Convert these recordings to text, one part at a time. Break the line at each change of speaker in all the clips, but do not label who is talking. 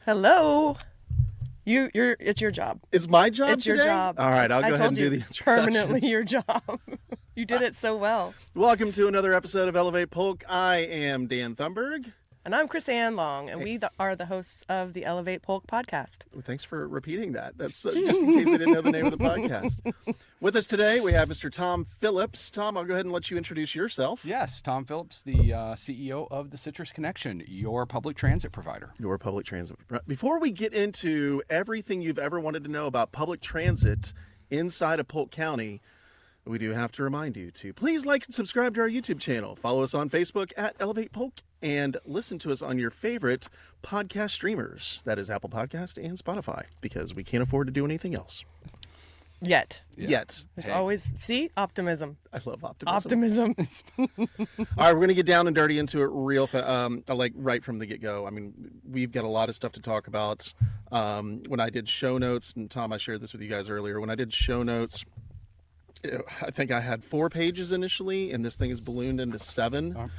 Hello. It's your job.
It's my job
It's
today?
your job.
All right, I'll go ahead and do the
It's
introductions.
permanently your job. You did it so well.
Welcome to another episode of Elevate Polk. I am Dan Thumberg.
And I'm Chrissanne Long, and we are the hosts of the Elevate Polk podcast.
Well, thanks for repeating that. That's just in case I didn't know the name of the podcast. With us today, we have Mr. Tom Phillips. Tom, I'll go ahead and let you introduce yourself.
Yes, Tom Phillips, the CEO of the Citrus Connection, your public transit provider.
Your public transit. Before we get into everything you've ever wanted to know about public transit inside of Polk County, we do have to remind you to please like and subscribe to our YouTube channel. Follow us on Facebook at Elevate Polk and listen to us on your favorite podcast streamers. That is Apple Podcast and Spotify, because we can't afford to do anything else.
Yet.
Yet.
There's always, optimism.
I love optimism.
Optimism.
All right, we're going to get down and dirty into it real fast, like right from the get-go. I mean, we've got a lot of stuff to talk about. When I did show notes, and Tom, I shared this with you guys earlier, when I did show notes, I think I had 4 pages initially, and this thing is ballooned into 7.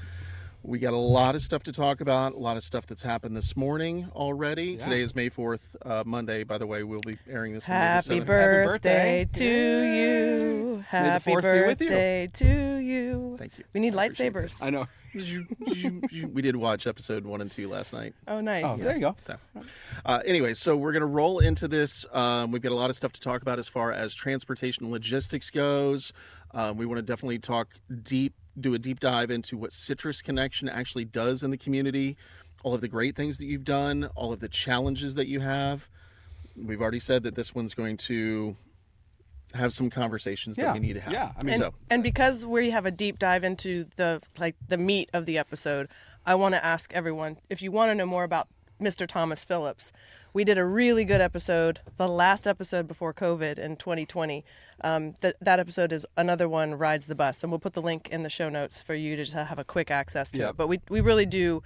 We got a lot of stuff to talk about, a lot of stuff that's happened this morning already.
Yeah.
Today is May 4th, Monday, by the way. We'll be airing this on May
Happy
7th.
birthday to you. Happy
Fourth be with you.
birthday to you.
Thank you.
We need
I appreciate
lightsabers.
I know.
We did watch episode 1 and 2 last night.
Oh, nice.
Oh, there you go.
So, anyway, so we're going to roll into this. We've got a lot of stuff to talk about as far as transportation and logistics goes. We want to definitely do a deep dive into what Citrus Connection actually does in the community, all of the great things that you've done, all of the challenges that you have. We've already said that this one's going to have some conversations that we need to have.
Yeah, I mean,
And because we have a deep dive into the meat of the episode, I want to ask everyone, if you want to know more about Mr. Thomas Phillips, we did a really good episode, the last episode before COVID in 2020. That episode is another one, Rides the Bus, and we'll put the link in the show notes for you to just have a quick access to it. But we really do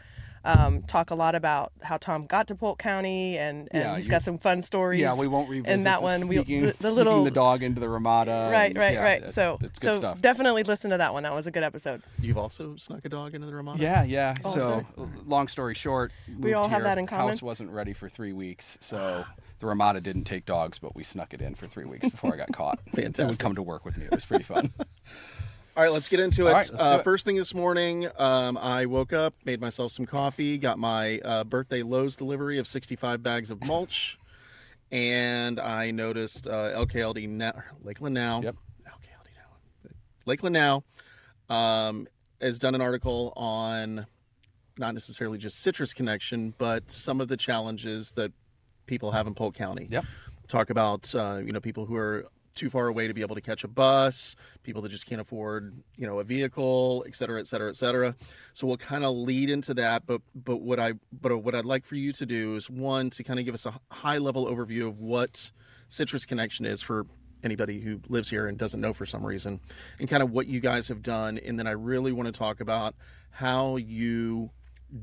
talk a lot about how Tom got to Polk County, and he's got some fun stories.
Yeah, we won't revisit
in that
the
one.
sneaking
the
dog into the Ramada.
Right.
That's
So
good stuff.
definitely listen to that one. That was a good episode.
You've also snuck a dog into the Ramada?
Yeah.
Oh,
So, long story short,
We all have that in common?
House wasn't ready for 3 weeks, so the Ramada didn't take dogs, but we snuck it in for 3 weeks before I got caught.
Fantastic.
It would come to work with me. It was pretty fun.
All right, let's get into it.
All right, let's do it.
First thing this morning, I woke up, made myself some coffee, got my birthday Lowe's delivery of 65 bags of mulch, and I noticed LKLD now, Lakeland Now.
Yep.
LKLD Now. Lakeland Now has done an article on not necessarily just Citrus Connection, but some of the challenges that people have in Polk County.
Yep.
Talk about people who are too far away to be able to catch a bus, people that just can't afford, a vehicle, et cetera, et cetera, et cetera. So we'll kind of lead into that. But what I'd like for you to do is, one, to kind of give us a high level overview of what Citrus Connection is for anybody who lives here and doesn't know for some reason, and kind of what you guys have done. And then I really want to talk about how you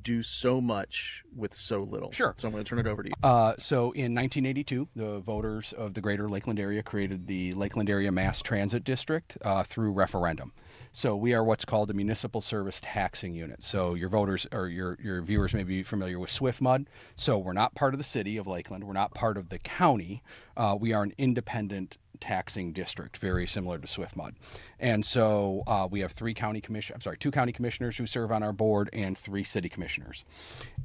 do so much with so little.
Sure.
So I'm going to turn it over to you.
So in 1982, the voters of the greater Lakeland area created the Lakeland Area Mass Transit District through referendum. So we are what's called a municipal service taxing unit. So your voters or your viewers may be familiar with SwiftMud. So we're not part of the city of Lakeland. We're not part of the county. We are an independent taxing district, very similar to SwiftMud. And so we have 2 county commissioners who serve on our board and 3 city commissioners.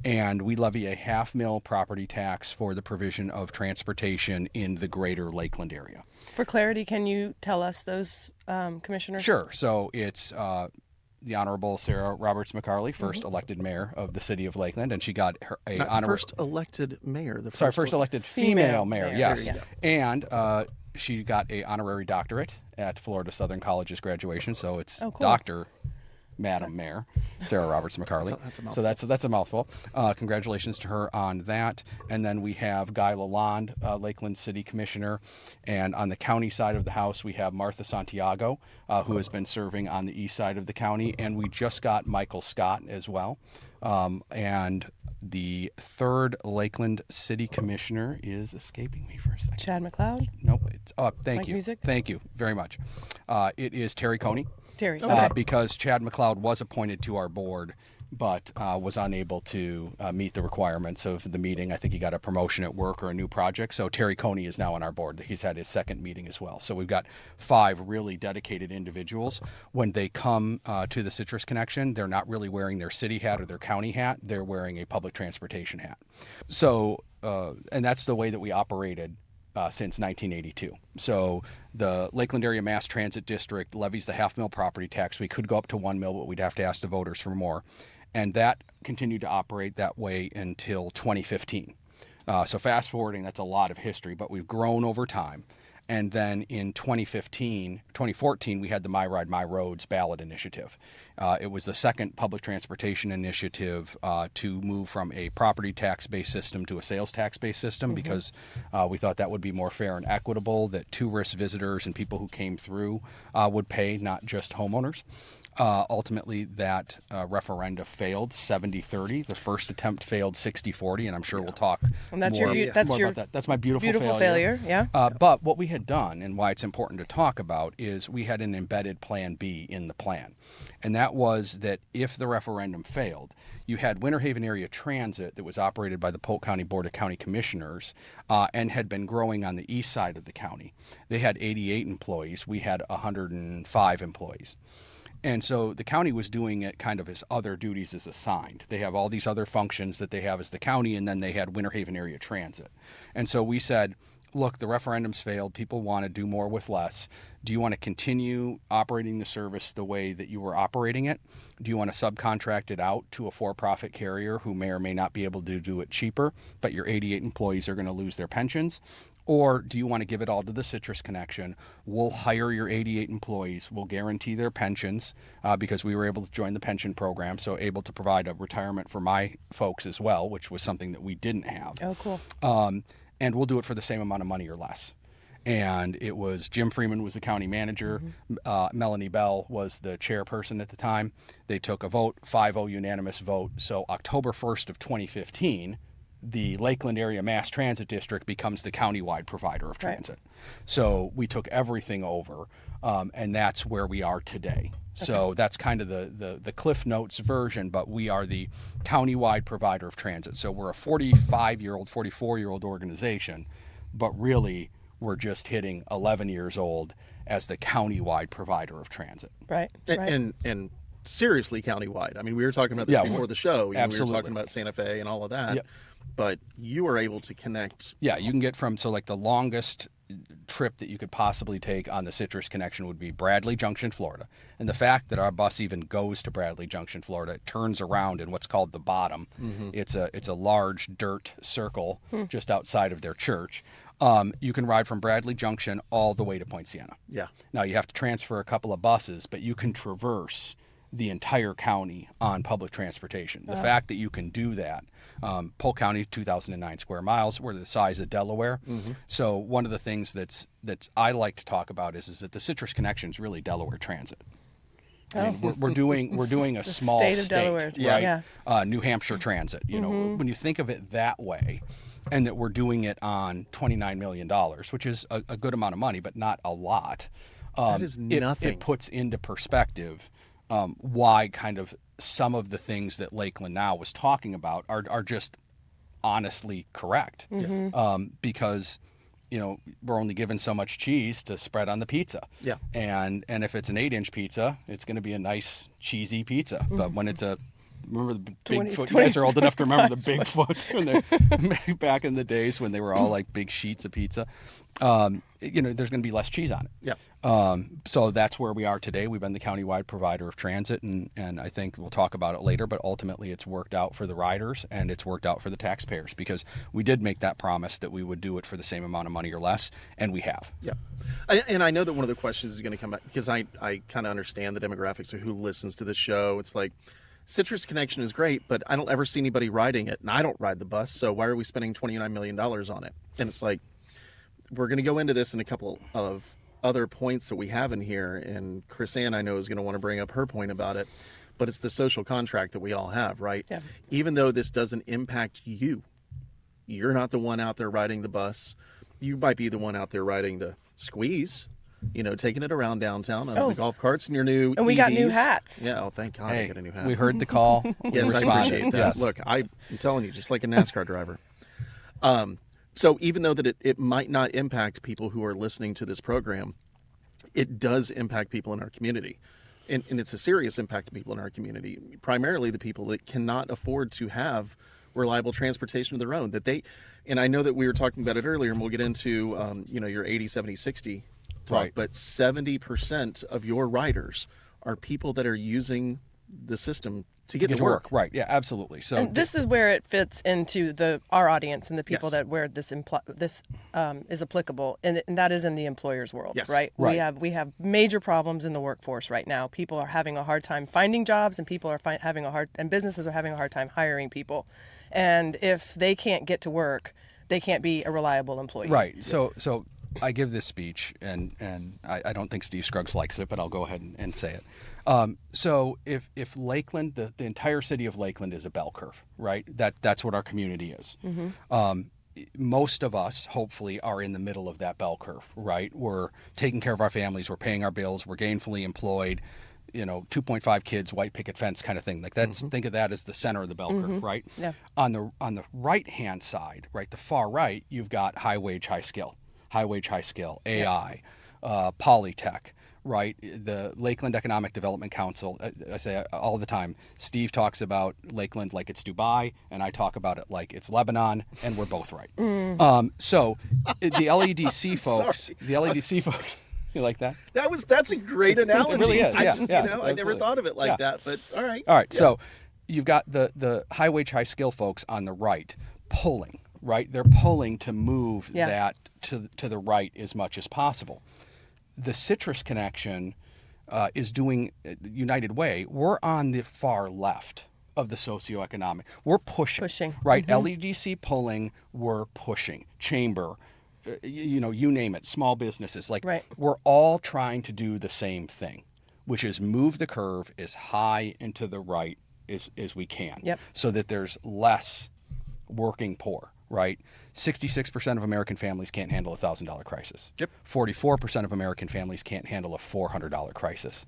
And we levy a $500,000 property tax for the provision of transportation in the greater Lakeland area.
For clarity, can you tell us those commissioners?
Sure. So it's the Honorable Sarah Roberts McCarley, first elected mayor of the city of Lakeland, and she got her
First elected mayor.
First elected female mayor.
mayor.
Yes,
Yeah.
And she got a honorary doctorate at Florida Southern College's graduation. So it's
cool.
Dr. Madam Mayor Sarah Roberts McCarley.
That's a mouthful.
So that's a mouthful. Congratulations to her on that. And then we have Guy Lalonde, Lakeland City Commissioner, and on the county side of the house we have Martha Santiago, who has been serving on the east side of the county, and we just got Michael Scott as well. And the third Lakeland City Commissioner is escaping me for a second.
Chad McLeod?
Nope. It's Thank
Mike
you.
Music?
Thank you very much. It is Terry Coney.
Terry.
Because Chad McLeod was appointed to our board but was unable to meet the requirements of the meeting. I think he got a promotion at work or a new project. So Terry Coney is now on our board. He's had his second meeting as well. So we've got 5 really dedicated individuals. When they come to the Citrus Connection, they're not really wearing their city hat or their county hat. They're wearing a public transportation hat. So, and that's the way that we operated since 1982. So the Lakeland Area Mass Transit District levies the half-mil property tax. We could go up to 1 mil, but we'd have to ask the voters for more. And that continued to operate that way until 2015. So fast forwarding, that's a lot of history, but we've grown over time. And then in 2014, we had the My Ride, My Roads ballot initiative. It was the second public transportation initiative to move from a property tax-based system to a sales tax-based system because we thought that would be more fair and equitable, that tourists, visitors, and people who came through would pay, not just homeowners. Ultimately, that referenda failed 70-30. The first attempt failed 60-40, and I'm sure we'll talk
And that's
more,
your that's
more
your
about that. That's my beautiful
failure. Yeah.
But what we had done, and why it's important to talk about, is we had an embedded Plan B in the plan. And that was that if the referendum failed, you had Winter Haven Area Transit that was operated by the Polk County Board of County Commissioners and had been growing on the east side of the county. They had 88 employees. We had 105 employees. And so the county was doing it kind of as other duties as assigned. They have all these other functions that they have as the county, and then they had Winter Haven Area Transit. And so we said, look, the referendum's failed. People want to do more with less. Do you want to continue operating the service the way that you were operating it? Do you want to subcontract it out to a for-profit carrier who may or may not be able to do it cheaper, but your 88 employees are going to lose their pensions? Or do you want to give it all to the Citrus Connection? We'll hire your 88 employees. We'll guarantee their pensions because we were able to join the pension program, so able to provide a retirement for my folks as well, which was something that we didn't have.
Oh, cool.
And we'll do it for the same amount of money or less. And it was Jim Freeman was the county manager. Melanie Bell was the chairperson at the time. They took a vote, 5-0 unanimous vote. So October 1st of 2015, the Lakeland Area Mass Transit District becomes the countywide provider of transit. Right. So we took everything over, and that's where we are today. Okay. So that's kind of the Cliff Notes version, but we are the countywide provider of transit. So we're a 45-year-old, 44-year-old organization, but really we're just hitting 11 years old as the countywide provider of transit.
Right.
And seriously countywide. I mean, we were talking about this before the show.
Absolutely.
We were talking about Santa Fe and all of that.
Yep.
But you were able to connect.
Yeah, you can get from, so like the longest trip that you could possibly take on the Citrus Connection would be Bradley Junction, Florida. And the fact that our bus even goes to Bradley Junction, Florida, it turns around in what's called the bottom. It's a large dirt circle just outside of their church. You can ride from Bradley Junction all the way to Point Siena. Yeah. Now you have to transfer a couple of buses, but you can traverse the entire county on public transportation. The fact that you can do that, Polk County, 2,009 square miles, we're the size of Delaware. So one of the things that's I like to talk about is that the Citrus Connection is really Delaware Transit. I mean, we're doing a small
state of Delaware,
right? Yeah. New Hampshire Transit. You know, when you think of it that way, and that we're doing it on $29 million, which is a good amount of money, but not a lot.
That is nothing.
It puts into perspective why kind of some of the things that Lakeland Now was talking about are just honestly correct. Because, you know, we're only given so much cheese to spread on the pizza. Yeah. And if it's an 8-inch pizza, it's going to be a nice cheesy pizza. But when it's remember the Bigfoot? You guys are old enough to remember the Bigfoot when they back in the days when they were all like big sheets of pizza. You know, there's going to be less cheese on it. Yeah. So that's where we are today. We've been the countywide provider of transit, and I think we'll talk about it later, but ultimately it's worked out for the riders and it's worked out for the taxpayers because we did make that promise that we would do it for the same amount of money or less, and we have.
Yeah. And I know that one of the questions is going to come back because I kind of understand the demographics of who listens to this show. It's like, Citrus Connection is great, but I don't ever see anybody riding it, and I don't ride the bus, so why are we spending $29 million on it? And it's like, we're going to go into this in a couple of other points that we have in here, and Chrissanne, I know, is going to want to bring up her point about it, but it's the social contract that we all have, right? Yeah. Even though this doesn't impact you, you're not the one out there riding the bus. You might be the one out there riding the squeeze, taking it around downtown on the golf carts and your new
And we got new
EVs.
hats.
Yeah, oh, thank God I
Hey,
got a new hat.
we heard the call. We
Yes, I
responded.
appreciate that.
Yes.
Look, I'm telling you, just like a NASCAR driver. So even though that it might not impact people who are listening to this program, it does impact people in our community. And it's a serious impact to people in our community, primarily the people that cannot afford to have reliable transportation of their own. And I know that we were talking about it earlier, and we'll get into, your 80, 70, 60 talk,
Right.
but 70% of your riders are people that are using the system to get to work.
Right. Yeah, absolutely. So
And this is where it fits into our audience and the people
Yes.
that where this is applicable, and that is in the employer's world,
Yes.
right?
Right.
We have major problems in the workforce right now. People are having a hard time finding jobs, and people are and businesses are having a hard time hiring people. And if they can't get to work, they can't be a reliable employee.
Right. So I give this speech, and I don't think Steve Scruggs likes it, but I'll go ahead and say it. So if Lakeland, the entire city of Lakeland is a bell curve, right? That's what our community is. Most of us, hopefully, are in the middle of that bell curve, right? We're taking care of our families, we're paying our bills, we're gainfully employed, 2.5 kids, white picket fence kind of thing. Like that's think of that as the center of the bell curve, right?
Yeah.
On the right hand side, right, the far right, you've got high wage, high skill, AI, Polytech. Right, the Lakeland Economic Development Council. I say all the time. Steve talks about Lakeland like it's Dubai, and I talk about it like it's Lebanon, and we're both right. So the LEDC folks, you like that?
That's a great analogy.
It really is.
I
Yeah,
just,
yeah,
I never
absolutely.
thought of it like
Yeah.
that, but all right.
All right,
Yeah.
so you've got the high wage, high skill folks on the right pulling, right? They're pulling to move
Yeah.
that to the right as much as possible. The Citrus Connection is doing United Way. We're on the far left of the socioeconomic. We're pushing. Right? LEDC pulling, we're pushing. Chamber, you name it, small businesses. Like
Right.
we're all trying to do the same thing, which is move the curve as high and to the right as we can.
Yep.
So that there's less working poor, right? 66% of American families can't handle a $1,000 crisis.
Yep.
44% of American families can't handle a $400 crisis.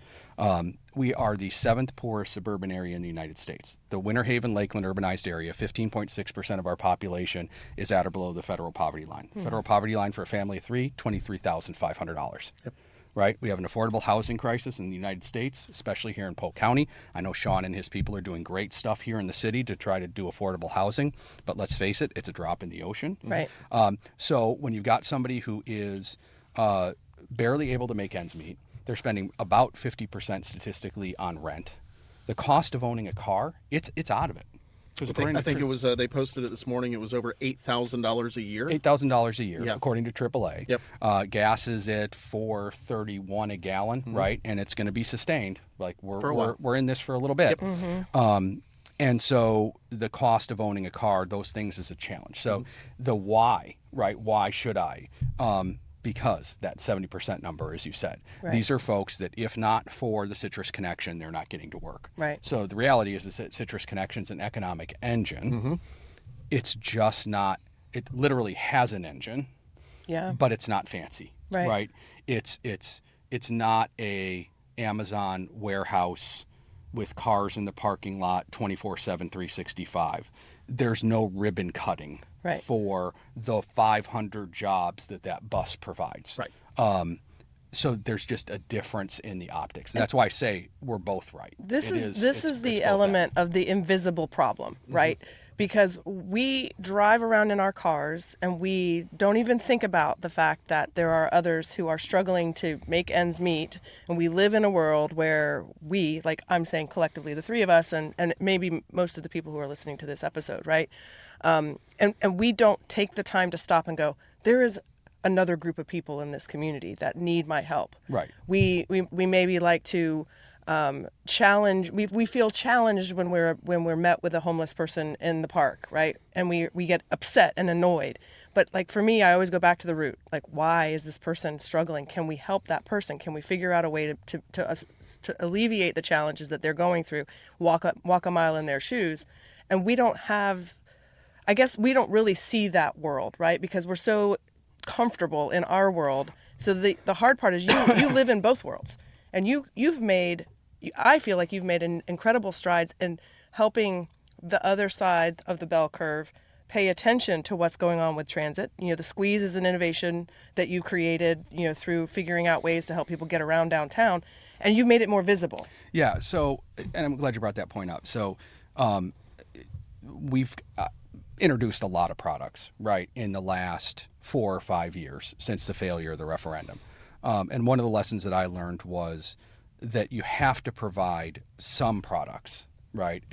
We are the 7th poorest suburban area in the United States. The Winter Haven, Lakeland urbanized area, 15.6% of our population is at or below the federal poverty line. Federal poverty line for a family of three, $23,500.
Yep.
Right? We have an affordable housing crisis in the United States, especially here in Polk County. I know Sean and his people are doing great stuff here in the city to try to do affordable housing, but let's face it, it's a drop in the ocean.
Right.
So when you've got somebody who is barely able to make ends meet, they're spending about 50% statistically on rent. The cost of owning a car, it's out of it.
I think it was. They posted it this morning. It was over $8,000 a year.
$8,000 a year,
Yeah.
according to AAA.
Yep.
Gas is at $4.31 a gallon, right? And it's going to be sustained. Like
For a while.
we're in this for a little bit. And so the cost of owning a car, those things is a challenge. So the why, right? Why should I? Because that 70% number, as you said,
Right.
these are folks that if not for the Citrus Connection, they're not getting to work.
Right.
So the reality is the Citrus Connection's an economic engine. It's just not, it literally has an engine,
Yeah.
but it's not fancy.
Right.
It's not a Amazon warehouse with cars in the parking lot 24/7 365. There's no ribbon cutting
Right.
for the 500 jobs that bus provides.
Right.
So there's just a difference in the optics. And that's why I say we're both right.
This
It
is
it's
the
both
element of the invisible problem, right? Because we drive around in our cars and we don't even think about the fact that there are others who are struggling to make ends meet, and we live in a world where we, like I'm saying collectively, the three of us, and maybe most of the people who are listening to this episode, right? And we don't take the time to stop and go, there is another group of people in this community that need my help.
Right.
We maybe like to challenge. We feel challenged when we're met with a homeless person in the park, right? And we get upset and annoyed. But like for me, I always go back to the root. Like, why is this person struggling? Can we help that person? Can we figure out a way to alleviate the challenges that they're going through? Walk a mile in their shoes, and we don't have. I guess we don't really see that world, right? Because we're so comfortable in our world So the hard part is you live in both worlds, and I feel like you've made incredible strides in helping the other side of the bell curve pay attention to what's going on with transit. The squeeze is an innovation that you created, through figuring out ways to help people get around downtown, and you've made it more visible.
Yeah. So, and I'm glad you brought that point up. So, we've introduced a lot of products, right, in the last 4 or 5 years since the failure of the referendum. And one of the lessons that I learned was that you have to provide some products, right,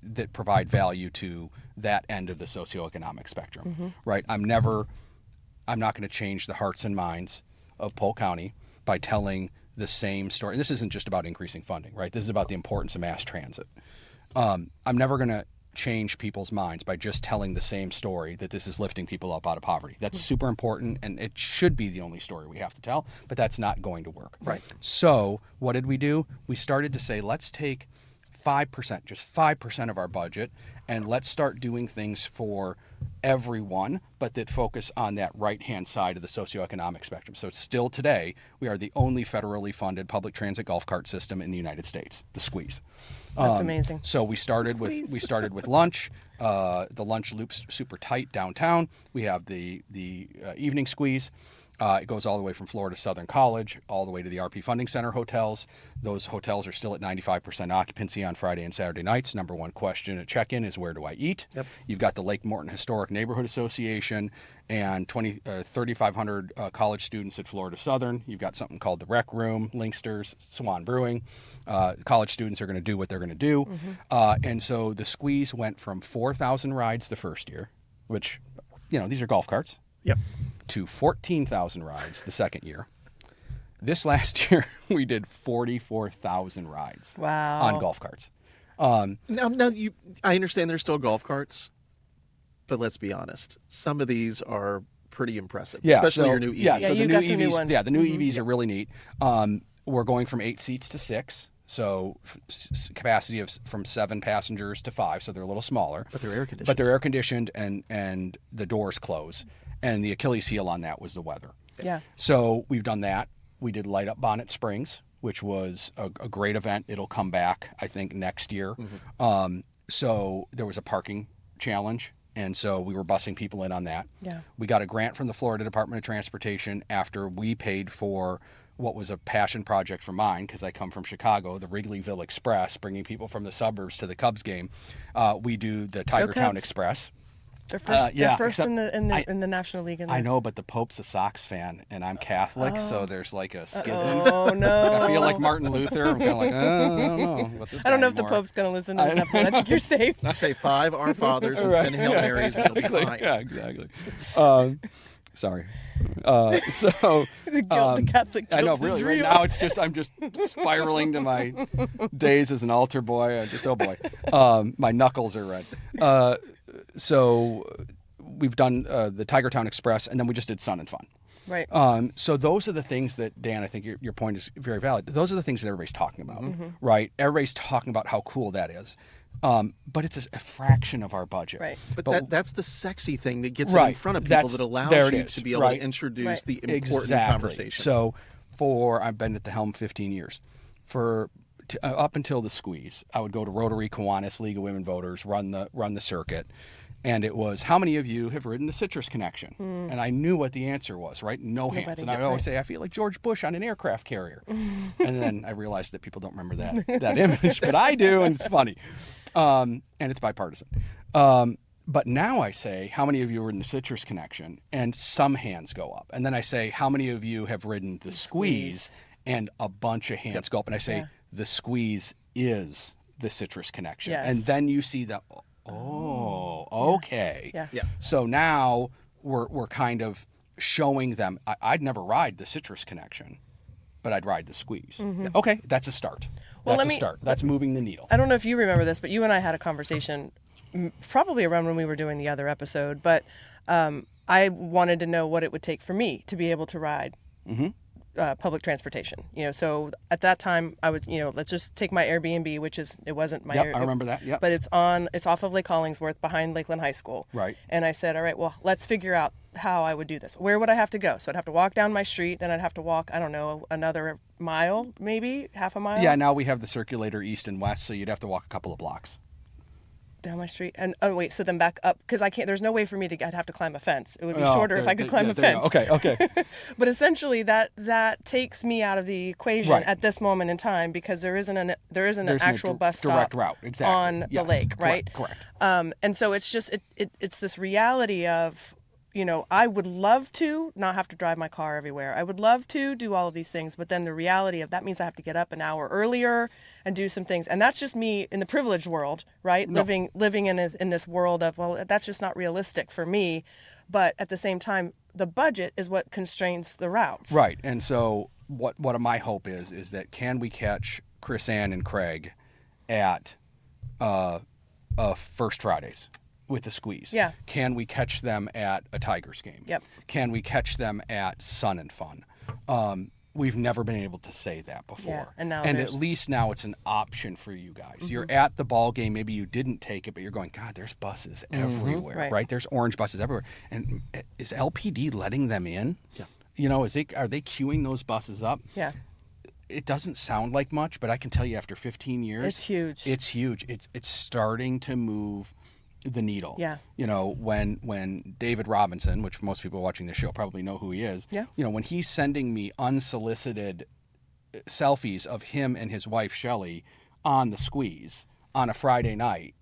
that provide value to that end of the socioeconomic spectrum, right? I'm not going to change the hearts and minds of Polk County by telling the same story. And this isn't just about increasing funding, right? This is about the importance of mass transit. I'm never going to change people's minds by just telling the same story that this is lifting people up out of poverty. That's super important, and it should be the only story we have to tell, but that's not going to work.
Right.
So what did we do? We started to say, let's take 5%, just 5% of our budget, and let's start doing things for everyone, but that focus on that right-hand side of the socioeconomic spectrum. So still today, we are the only federally funded public transit golf cart system in the United States, the Squeeze.
That's amazing.
So we started with lunch. The lunch loop's super tight downtown. We have the evening Squeeze. It goes all the way from Florida Southern College, all the way to the RP Funding Center hotels. Those hotels are still at 95% occupancy on Friday and Saturday nights. Number one question at check-in is, where do I eat? Yep. You've got the Lake Morton Historic Neighborhood Association and 3,500 college students at Florida Southern. You've got something called the Rec Room, Linksters, Swan Brewing. College students are going to do what they're going to do. And so the Squeeze went from 4,000 rides the first year, which, these are golf carts.
Yep.
To 14,000 rides the second year. This last year, we did 44,000 rides.
Wow.
On golf carts.
Now, I understand there's still golf carts, but let's be honest. Some of these are pretty impressive, especially your new EVs.
Yeah, so
you've
the
got
new
some new
EVs,
ones.
the new EVs are really neat. We're going from 8 seats to 6. So capacity from 7 passengers to 5, so they're a little smaller.
But they're air conditioned.
And the doors close. And the Achilles heel on that was the weather.
Yeah.
So we've done that. We did Light Up Bonnet Springs, which was a great event. It'll come back, I think, next year. So there was a parking challenge, and so we were busing people in on that.
Yeah.
We got a grant from the Florida Department of Transportation after we paid for what was a passion project for mine, because I come from Chicago, the Wrigleyville Express, bringing people from the suburbs to the Cubs game. We do the Tiger Town Express.
They're first
except
in the National League.
I know, but the Pope's a Sox fan, and I'm Catholic, so there's like a schism.
Oh, no.
I feel like Martin Luther. I'm kind of like, I don't know. About this
I don't
guy
know if the
anymore.
Pope's going to listen to this episode. I think you're safe.
Say 5 Our Fathers and 10 Hail Marys, and you'll be fine.
Yeah, exactly. Sorry. So
The guilt, the Catholic guilt
I know,
is
really.
real.
Right now, I'm just spiraling to my days as an altar boy. Oh boy, my knuckles are red. So we've done the Tiger Town Express, and then we just did Sun and Fun.
Right.
So those are the things that, Dan, I think your point is very valid. Those are the things that everybody's talking about, right? Everybody's talking about how cool that is. But it's a fraction of our budget.
Right.
But that's the sexy thing that gets it in front of people, that allows you to be able to introduce the important conversation.
So I've been at the helm 15 years. Up until the Squeeze, I would go to Rotary, Kiwanis, League of Women Voters, run the circuit. And it was, how many of you have ridden the Citrus Connection? And I knew what the answer was, right? No hands. And I would always say, I feel like George Bush on an aircraft carrier. And then I realized that people don't remember that image, but I do, and it's funny. And it's bipartisan. But now I say, how many of you are in the Citrus Connection? And some hands go up. And then I say, how many of you have ridden the Squeeze? And a bunch of hands go up. And I say, the Squeeze is the Citrus Connection.
Yes.
And then you see the, okay.
Yeah.
So now we're kind of showing them, I'd never ride the Citrus Connection, but I'd ride the Squeeze. Okay, that's a start. That's a start. That's moving the needle.
I don't know if you remember this, but you and I had a conversation probably around when we were doing the other episode, but I wanted to know what it would take for me to be able to ride public transportation. So at that time I was, let's just take my Airbnb, which it wasn't my.
Yep, I remember that. Yep.
But it's off of Lake Hollingsworth behind Lakeland High School.
Right.
And I said, all right, well, let's figure out how I would do this. Where would I have to go? So I'd have to walk down my street, then I'd have to walk, I don't know, another mile, maybe half a mile.
Yeah, now we have the circulator east and west, so you'd have to walk a couple of blocks.
Down my street. And wait, so then back up, because I'd no way for me I'd have to climb a fence. It would be shorter if I could climb a fence.
Okay.
But essentially that takes me out of the equation at this moment in time, because there isn't an actual bus stop
direct route exactly
on the lake, right?
Correct.
And so it's just it's this reality of, I would love to not have to drive my car everywhere. I would love to do all of these things, but then the reality of that means I have to get up an hour earlier and do some things. And that's just me in the privileged world, right?
No.
Living in this world of, well, that's just not realistic for me. But at the same time, the budget is what constrains the routes.
Right. And so what my hope is that can we catch Chrissanne and Craig at First Fridays with the squeeze?
Yeah.
Can we catch them at a Tigers game?
Yep.
Can we catch them at Sun and Fun? We've never been able to say that before.
Yeah, and now
at least now it's an option for you guys. Mm-hmm. You're at the ball game, maybe you didn't take it, but you're going, God, there's buses everywhere, right? There's orange buses everywhere. And is LPD letting them in?
Yeah.
Are they queuing those buses up?
Yeah.
It doesn't sound like much, but I can tell you after 15 years,
it's huge.
It's huge. It's starting to move the needle.
Yeah.
When David Robinson, which most people watching this show probably know who he is,
yeah.
When he's sending me unsolicited selfies of him and his wife Shelley on the squeeze on a Friday night,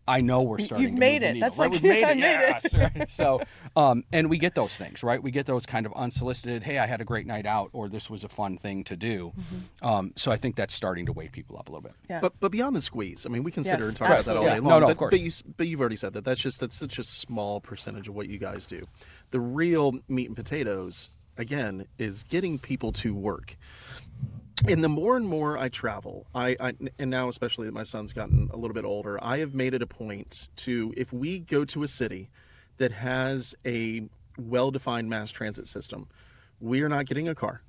I know we're starting.
You've made
to move
it.
the needle.
That's like
We've made
I
it.
made
Yes.
it.
Right? So, and we get those things, right? We get those kind of unsolicited. Hey, I had a great night out, or this was a fun thing to do. Mm-hmm. So I think that's starting to wake people up a little bit.
Yeah.
But beyond the squeeze, I mean, we consider and talk
absolutely.
about that all day long.
No, of course.
But you've already said that. That's such a small percentage of what you guys do. The real meat and potatoes, again, is getting people to work. And the more and more I travel, and now especially that my son's gotten a little bit older, I have made it a point to, if we go to a city that has a well-defined mass transit system, we are not getting a car.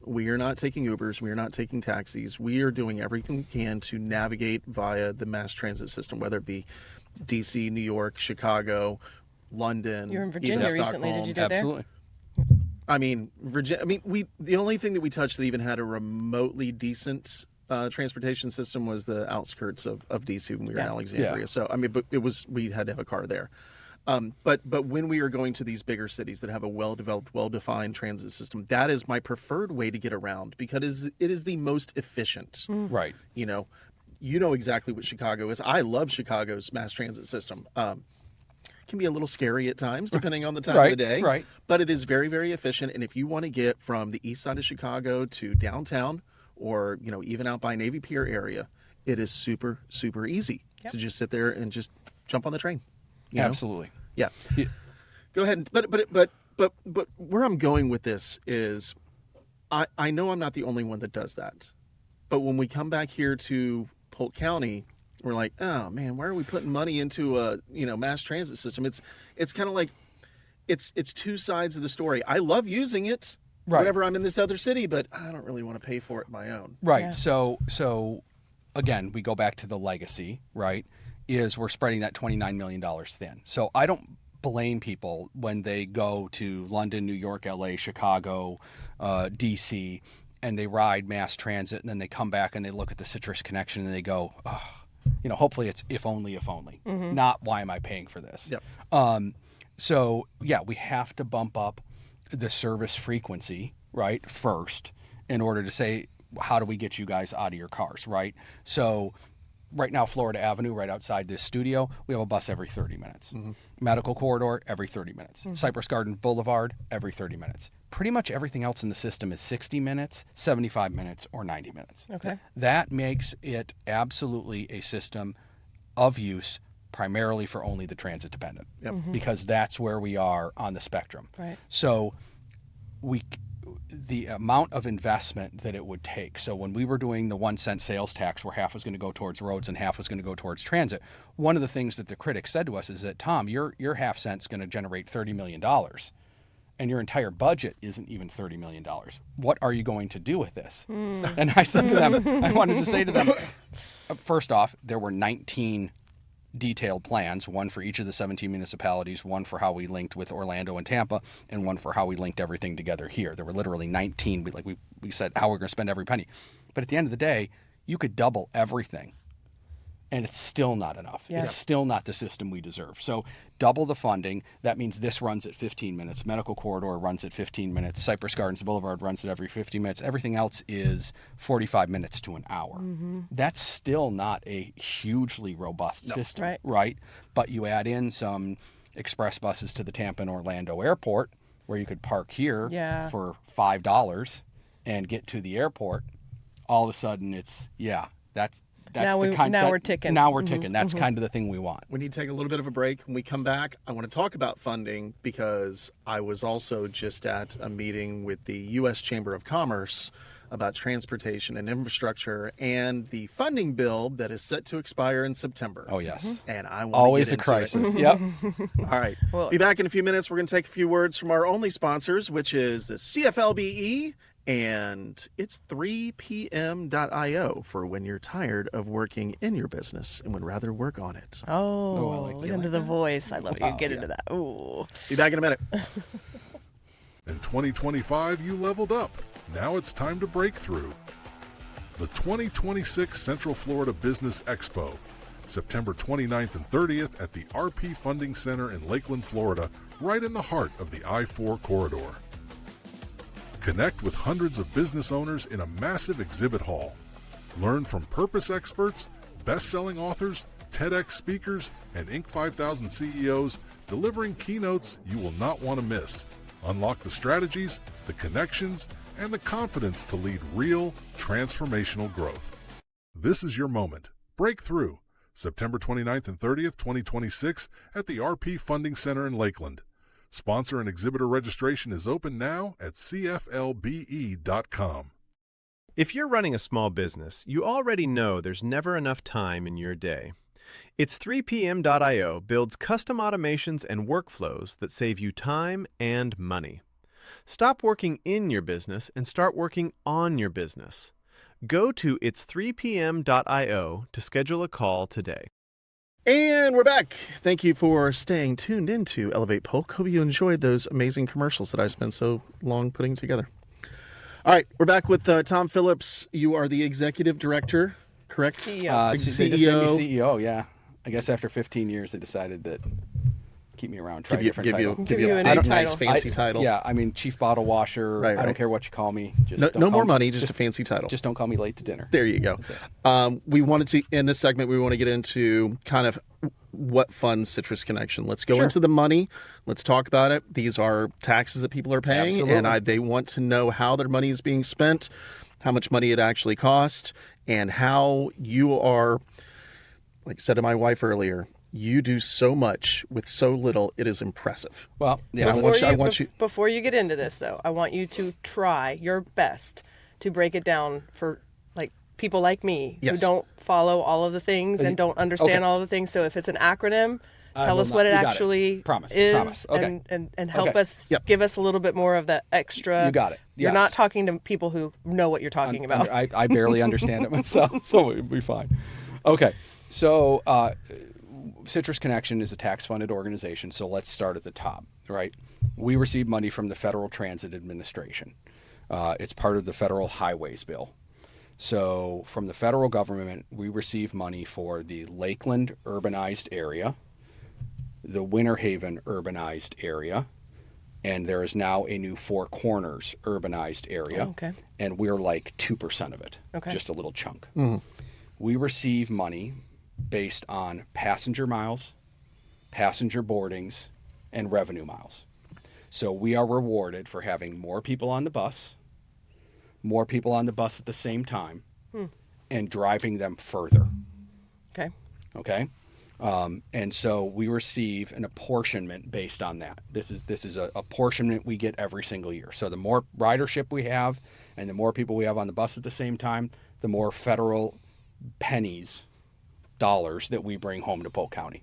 We are not taking Ubers. We are not taking taxis. We are doing everything we can to navigate via the mass transit system, whether it be DC, New York, Chicago, London.
You were in Virginia recently. Did you do
Absolutely.
there?
I mean, Virginia. I mean, the only thing that we touched that even had a remotely decent transportation system was the outskirts of DC when we were in Alexandria.
Yeah.
So I mean, but we had to have a car there. But when we are going to these bigger cities that have a well-developed, well-defined transit system, that is my preferred way to get around, because it is the most efficient.
Right.
You know exactly what Chicago is. I love Chicago's mass transit system. Can be a little scary at times, depending on the time of the day.
Right.
But it is very, very efficient. And if you want to get from the east side of Chicago to downtown, or even out by Navy Pier area, it is super, super easy to just sit there and just jump on the train.
Absolutely.
Yeah. Go ahead. But where I'm going with this is, I know I'm not the only one that does that. But when we come back here to Polk County, we're like, oh man, why are we putting money into a mass transit system? It's kind of like it's two sides of the story. I love using it whenever I'm in this other city, but I don't really want to pay for it my own.
Right.
Yeah.
So again, we go back to the legacy, right? Is we're spreading that $29 million thin. So I don't blame people when they go to London, New York, LA, Chicago, DC, and they ride mass transit, and then they come back and they look at the Citrus Connection and they go, oh, hopefully it's if only, not why am I paying for this?
Yep.
So yeah, we have to bump up the service frequency, right, first, in order to say, how do we get you guys out of your cars, right? So right now, Florida Avenue, right outside this studio, we have a bus every 30 minutes. Mm-hmm. Medical Corridor, every 30 minutes. Mm-hmm. Cypress Garden Boulevard, every 30 minutes. Pretty much everything else in the system is 60 minutes, 75 minutes, or 90 minutes.
Okay.
That makes it absolutely a system of use primarily for only the transit dependent, because that's where we are on the spectrum.
Right.
So the amount of investment that it would take. So when we were doing the 1 cent sales tax, where half was going to go towards roads and half was going to go towards transit, one of the things that the critics said to us is that, Tom, your half cent's going to generate $30 million. and your entire budget isn't even $30 million. What are you going to do with this? And I said to them, I wanted to say to them, first off, there were 19 detailed plans, one for each of the 17 municipalities, one for how we linked with Orlando and Tampa, and one for how we linked everything together here. There were literally 19. We said how we're going to spend every penny. But at the end of the day, you could double everything, and it's still not enough.
Yeah.
It's still not the system we deserve. So double the funding. That means this runs at 15 minutes. Medical Corridor runs at 15 minutes. Cypress Gardens Boulevard runs at every 50 minutes. Everything else is 45 minutes to an hour. That's still not a hugely robust system, right? But you add in some express buses to the Tampa and Orlando airport where you could park here for $5 and get to the airport. All of a sudden it's, that's
now
the kind
now we're ticking.
Now we're ticking. That's kind of the thing we want.
We need to take a little bit of a break. When we come back, I want to talk about funding because I was also just at a meeting with the U.S. Chamber of Commerce about transportation and infrastructure and the funding bill that is set to expire in September.
Oh, yes.
And I want
Always
to
a
get
crisis.
into it.
Yep.
All right. Be back in a few minutes. We're going to take a few words from our only sponsors, which is the CFLBE. And it's 3pm.io for when you're tired of working in your business and would rather work on it.
Oh,
I like that.
into the voice. I love it. You get into
yeah.
that. Ooh.
Be back in a minute.
In 2025, you leveled up. Now it's time to break through. The 2026 Central Florida Business Expo, September 29th and 30th at the RP Funding Center in Lakeland, Florida, right in the heart of the I-4 corridor. Connect with hundreds of business owners in a massive exhibit hall. Learn from purpose experts, best-selling authors, TEDx speakers, and Inc. 5000 CEOs delivering keynotes you will not want to miss. Unlock the strategies, the connections, and the confidence to lead real, transformational growth. This is your moment. Break through. September 29th and 30th, 2026 at the RP Funding Center in Lakeland. Sponsor and exhibitor registration is open now at cflbe.com.
If you're running a small business, you already know there's never enough time in your day. It's 3pm.io builds custom automations and workflows that save you time and money. Stop working in your business and start working on your business. Go to it's3pm.io to schedule a call today.
And we're back. Thank you for staying tuned into Elevate Polk. Hope you enjoyed those amazing commercials that I spent so long putting together. All right, we're back with Tom Phillips. You are the executive director, correct?
CEO.
They just made me CEO, yeah. I guess after 15 years, they decided that keep me around, try a different title.
Give you a
big,
new
nice,
title.
fancy title.
Yeah, I mean, chief bottle washer.
Right.
I don't care what you call me. Just
No,
don't
no
call
more
me-
money, just a fancy title.
Just don't call me late to dinner.
There you go. We wanted to, in this segment, we want to get into kind of what funds Citrus Connection. Let's go into the money. Let's talk about it. These are taxes that people are paying,
Absolutely.
and they want to know how their money is being spent, how much money it actually costs, and how you are, like I said to my wife earlier, you do so much with so little. It is impressive.
Well, yeah.
I want you.
Before you get into this, though, I want you to try your best to break it down for like people like me
Yes.
who don't follow all of the things and don't understand
Okay.
all of the things. So if it's an acronym, tell
will
us
not-
what it
you got it.
actually
Promise.
is,
Okay.
and help
Okay.
us
Yep.
give us a little bit more of that extra.
You got it.
You're
Yes.
not talking to people who know what you're talking about.
I barely understand it myself, so it'll be fine. Okay, so Citrus Connection is a tax-funded organization, so let's start at the top, right? We receive money from the Federal Transit Administration. It's part of the Federal Highways Bill. So from the federal government, we receive money for the Lakeland urbanized area, the Winter Haven urbanized area, and there is now a new Four Corners urbanized area.
Oh, okay.
And we're like 2% of it,
Okay.
just a little chunk. We receive money based on passenger miles, passenger boardings, and revenue miles. So we are rewarded for having more people on the bus at the same time, and driving them further.
Okay.
Okay, and so we receive an apportionment based on that. This is a apportionment we get every single year. So the more ridership we have, and the more people we have on the bus at the same time, the more federal pennies, dollars that we bring home to Polk County.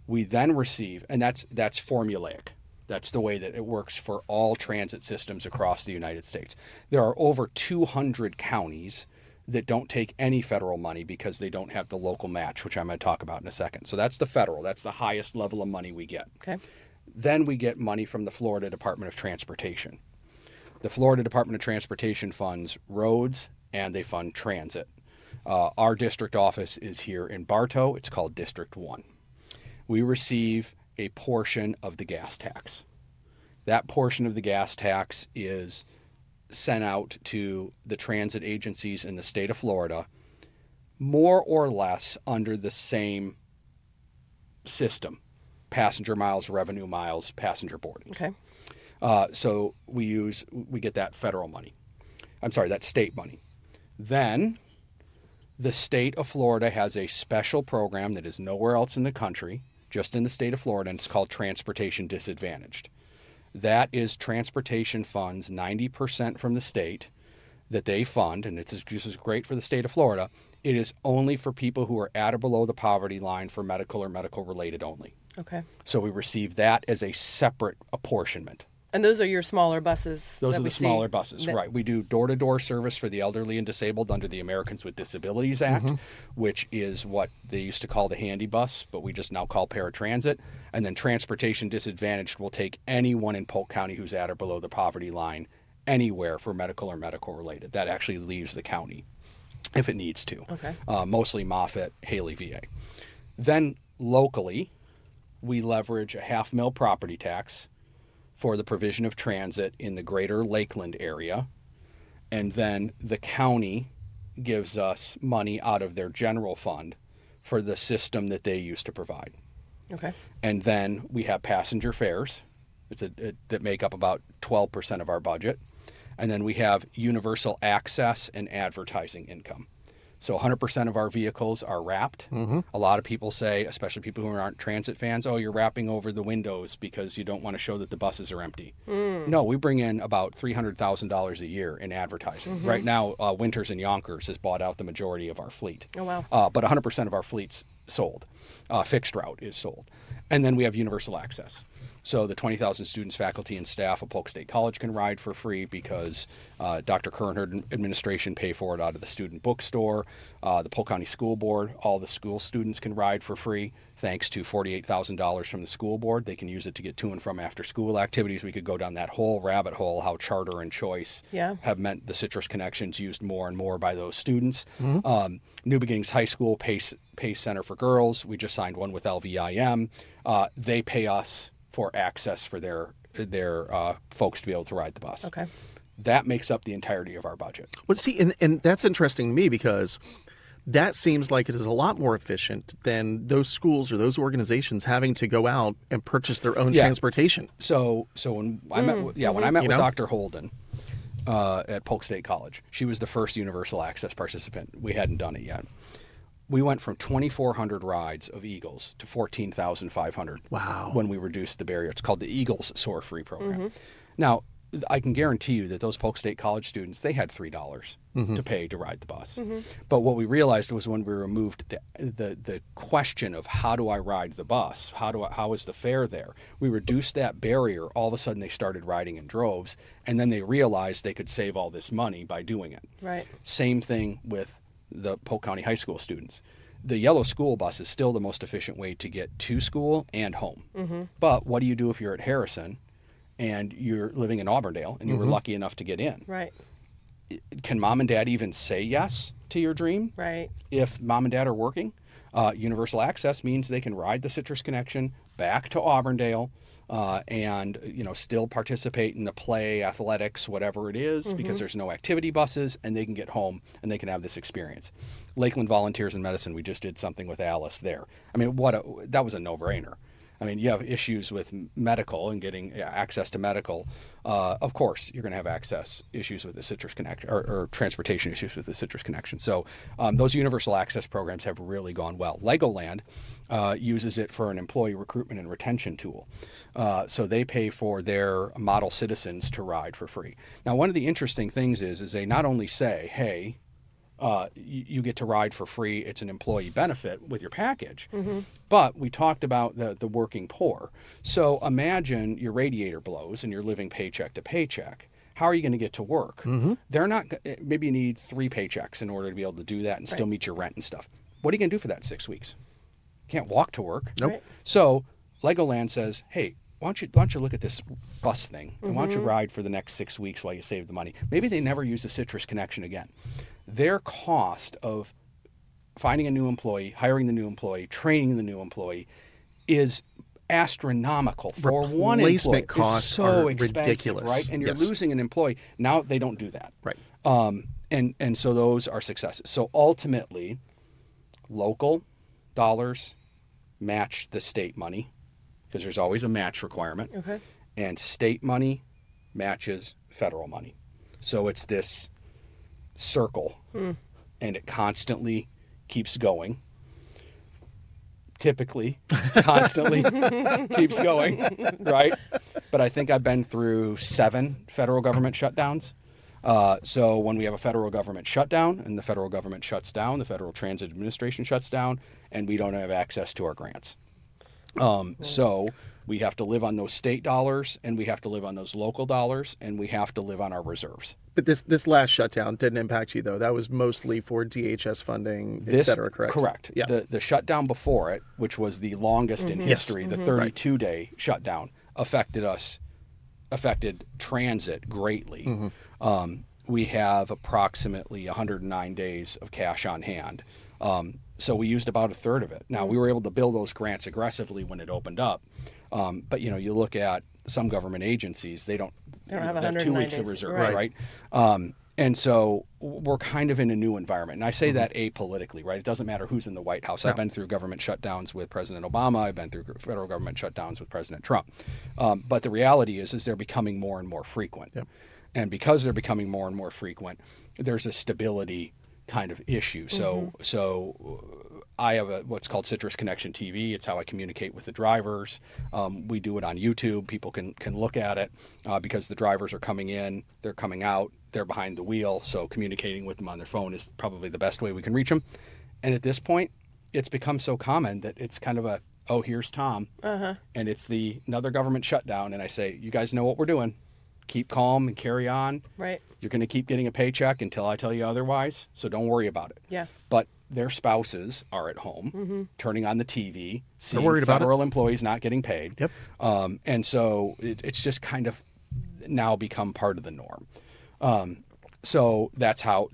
We then receive, and that's formulaic. That's the way that it works for all transit systems across the United States. There are over 200 counties that don't take any federal money because they don't have the local match, which I'm going to talk about in a second. So that's the federal. That's the highest level of money we get.
Okay.
Then we get money from the Florida Department of Transportation. The Florida Department of Transportation funds roads and they fund transit. Our district office is here in Bartow. It's called District 1. We receive a portion of the gas tax. That portion of the gas tax is sent out to the transit agencies in the state of Florida, more or less under the same system: passenger miles, revenue miles, passenger boardings.
Okay.
So we get that federal money. I'm sorry, that state money. Then the state of Florida has a special program that is nowhere else in the country, just in the state of Florida, and it's called Transportation Disadvantaged. That is transportation funds, 90% from the state that they fund, and this is great for the state of Florida. It is only for people who are at or below the poverty line for medical or medical related only.
Okay.
So we receive that as a separate apportionment.
And those are your smaller buses.
Those
that
are
we
the smaller
see
buses,
that-
right. We do door-to-door service for the elderly and disabled under the Americans with Disabilities Act, which is what they used to call the handy bus, but we just now call paratransit. And then transportation disadvantaged will take anyone in Polk County who's at or below the poverty line anywhere for medical or medical related. That actually leaves the county if it needs to.
Okay.
Mostly Moffett, Haley, VA. Then locally, we leverage a half-mil property tax for the provision of transit in the greater Lakeland area. And then the county gives us money out of their general fund for the system that they used to provide.
Okay.
And then we have passenger fares that make up about 12% of our budget. And then we have universal access and advertising income. So 100% of our vehicles are wrapped. A lot of people say, especially people who aren't transit fans, oh, you're wrapping over the windows because you don't want to show that the buses are empty. No, we bring in about $300,000 a year in advertising. Right now, Winters and Yonkers has bought out the majority of our fleet.
Oh, wow.
But 100% of our fleet's sold. Fixed route is sold. And then we have universal access. So the 20,000 students, faculty, and staff of Polk State College can ride for free because Dr. Kerr and her administration pay for it out of the student bookstore. The Polk County School Board, all the school students can ride for free thanks to $48,000 from the school board. They can use it to get to and from after-school activities. We could go down that whole rabbit hole, how charter and choice have meant the Citrus Connections used more and more by those students. New Beginnings High School, Pace Center for Girls. We just signed one with LVIM. They pay us for access for their folks to be able to ride the bus.
Okay.
That makes up the entirety of our budget.
Well, see, and that's interesting to me because that seems like it is a lot more efficient than those schools or those organizations having to go out and purchase their own transportation.
So when I met with
know?
Dr. Holden at Polk State College, she was the first universal access participant. We hadn't done it yet. We went from 2,400 rides of Eagles to 14,500.
Wow.
When we reduced the barrier. It's called the Eagles Soar Free program. Now, I can guarantee you that those Polk State College students, they had $3 to pay to ride the bus. But what we realized was when we removed the question of how do I ride the bus, how is the fare there, we reduced that barrier. All of a sudden they started riding in droves, and then they realized they could save all this money by doing it.
Right.
Same thing with the Polk County High School students. The yellow school bus is still the most efficient way to get to school and home. But what do you do if you're at Harrison and you're living in Auburndale and you were lucky enough to get in?
Right.
Can mom and dad even say yes to your dream?
Right.
If mom and dad are working, universal access means they can ride the Citrus Connection back to Auburndale and still participate in the play, athletics, whatever it is, because there's no activity buses, and they can get home and they can have this experience. Lakeland Volunteers in Medicine, we just did something with Alice there. I mean, that was a no-brainer. I mean, you have issues with medical and getting access to medical. Of course, you're going to have access issues with the Citrus Connection or transportation issues with the Citrus Connection. So those universal access programs have really gone well. Legoland uses it for an employee recruitment and retention tool. So they pay for their model citizens to ride for free. Now, one of the interesting things is they not only say, hey, you get to ride for free. It's an employee benefit with your package. But we talked about the working poor. So imagine your radiator blows and you're living paycheck to paycheck. How are you going to get to work? They're not. Maybe you need 3 paychecks in order to be able to do that and still meet your rent and stuff. What are you going to do for that 6 weeks? Can't walk to work.
Nope.
Right.
So Legoland says, hey, why don't you look at this bus thing and why don't you ride for the next 6 weeks while you save the money? Maybe they never use the citrus connection again. Their cost of finding a new employee, hiring the new employee, training the new employee is astronomical for one employee.
Replacement costs
It's so
are
expensive,
ridiculous.
right? And you're
Yes.
losing an employee. Now they don't do that.
Right.
And so those are successes. So ultimately, local dollars match the state money because there's always a match requirement.
Okay.
And state money matches federal money. So it's this circle and it constantly keeps going. Typically, constantly keeps going, right? But I think I've been through 7 federal government shutdowns. So when we have a federal government shutdown and the federal government shuts down, the Federal Transit Administration shuts down, and we don't have access to our grants. So we have to live on those state dollars, and we have to live on those local dollars, and we have to live on our reserves.
But this last shutdown didn't impact you, though. That was mostly for DHS funding, et cetera, correct?
Correct.
Yeah.
The shutdown before it, which was the longest in history, the 32-day shutdown, affected transit greatly. We have approximately 109 days of cash on hand. So we used about a third of it. Now, we were able to bill those grants aggressively when it opened up. But, you look at some government agencies, they don't
have
they have 2 weeks of
days.
reserves, right? And so we're kind of in a new environment. And I say that apolitically, right? It doesn't matter who's in the White House. I've been through government shutdowns with President Obama. I've been through federal government shutdowns with President Trump. But the reality is they're becoming more and more frequent.
Yep.
And because they're becoming more and more frequent, there's a stability kind of issue. So I have what's called Citrus Connection TV. It's how I communicate with the drivers. We do it on YouTube. People can look at it because the drivers are coming in, they're coming out, they're behind the wheel. So communicating with them on their phone is probably the best way we can reach them. And at this point, it's become so common that it's kind of a, oh, here's Tom. And it's another government shutdown. And I say, you guys know what we're doing. Keep calm and carry on.
Right.
You're going to keep getting a paycheck until I tell you otherwise, so don't worry about it.
Yeah.
But their spouses are at home, turning on the TV, seeing
worried about
federal employees not getting paid.
Yep.
And so it's just kind of now become part of the norm. So that's how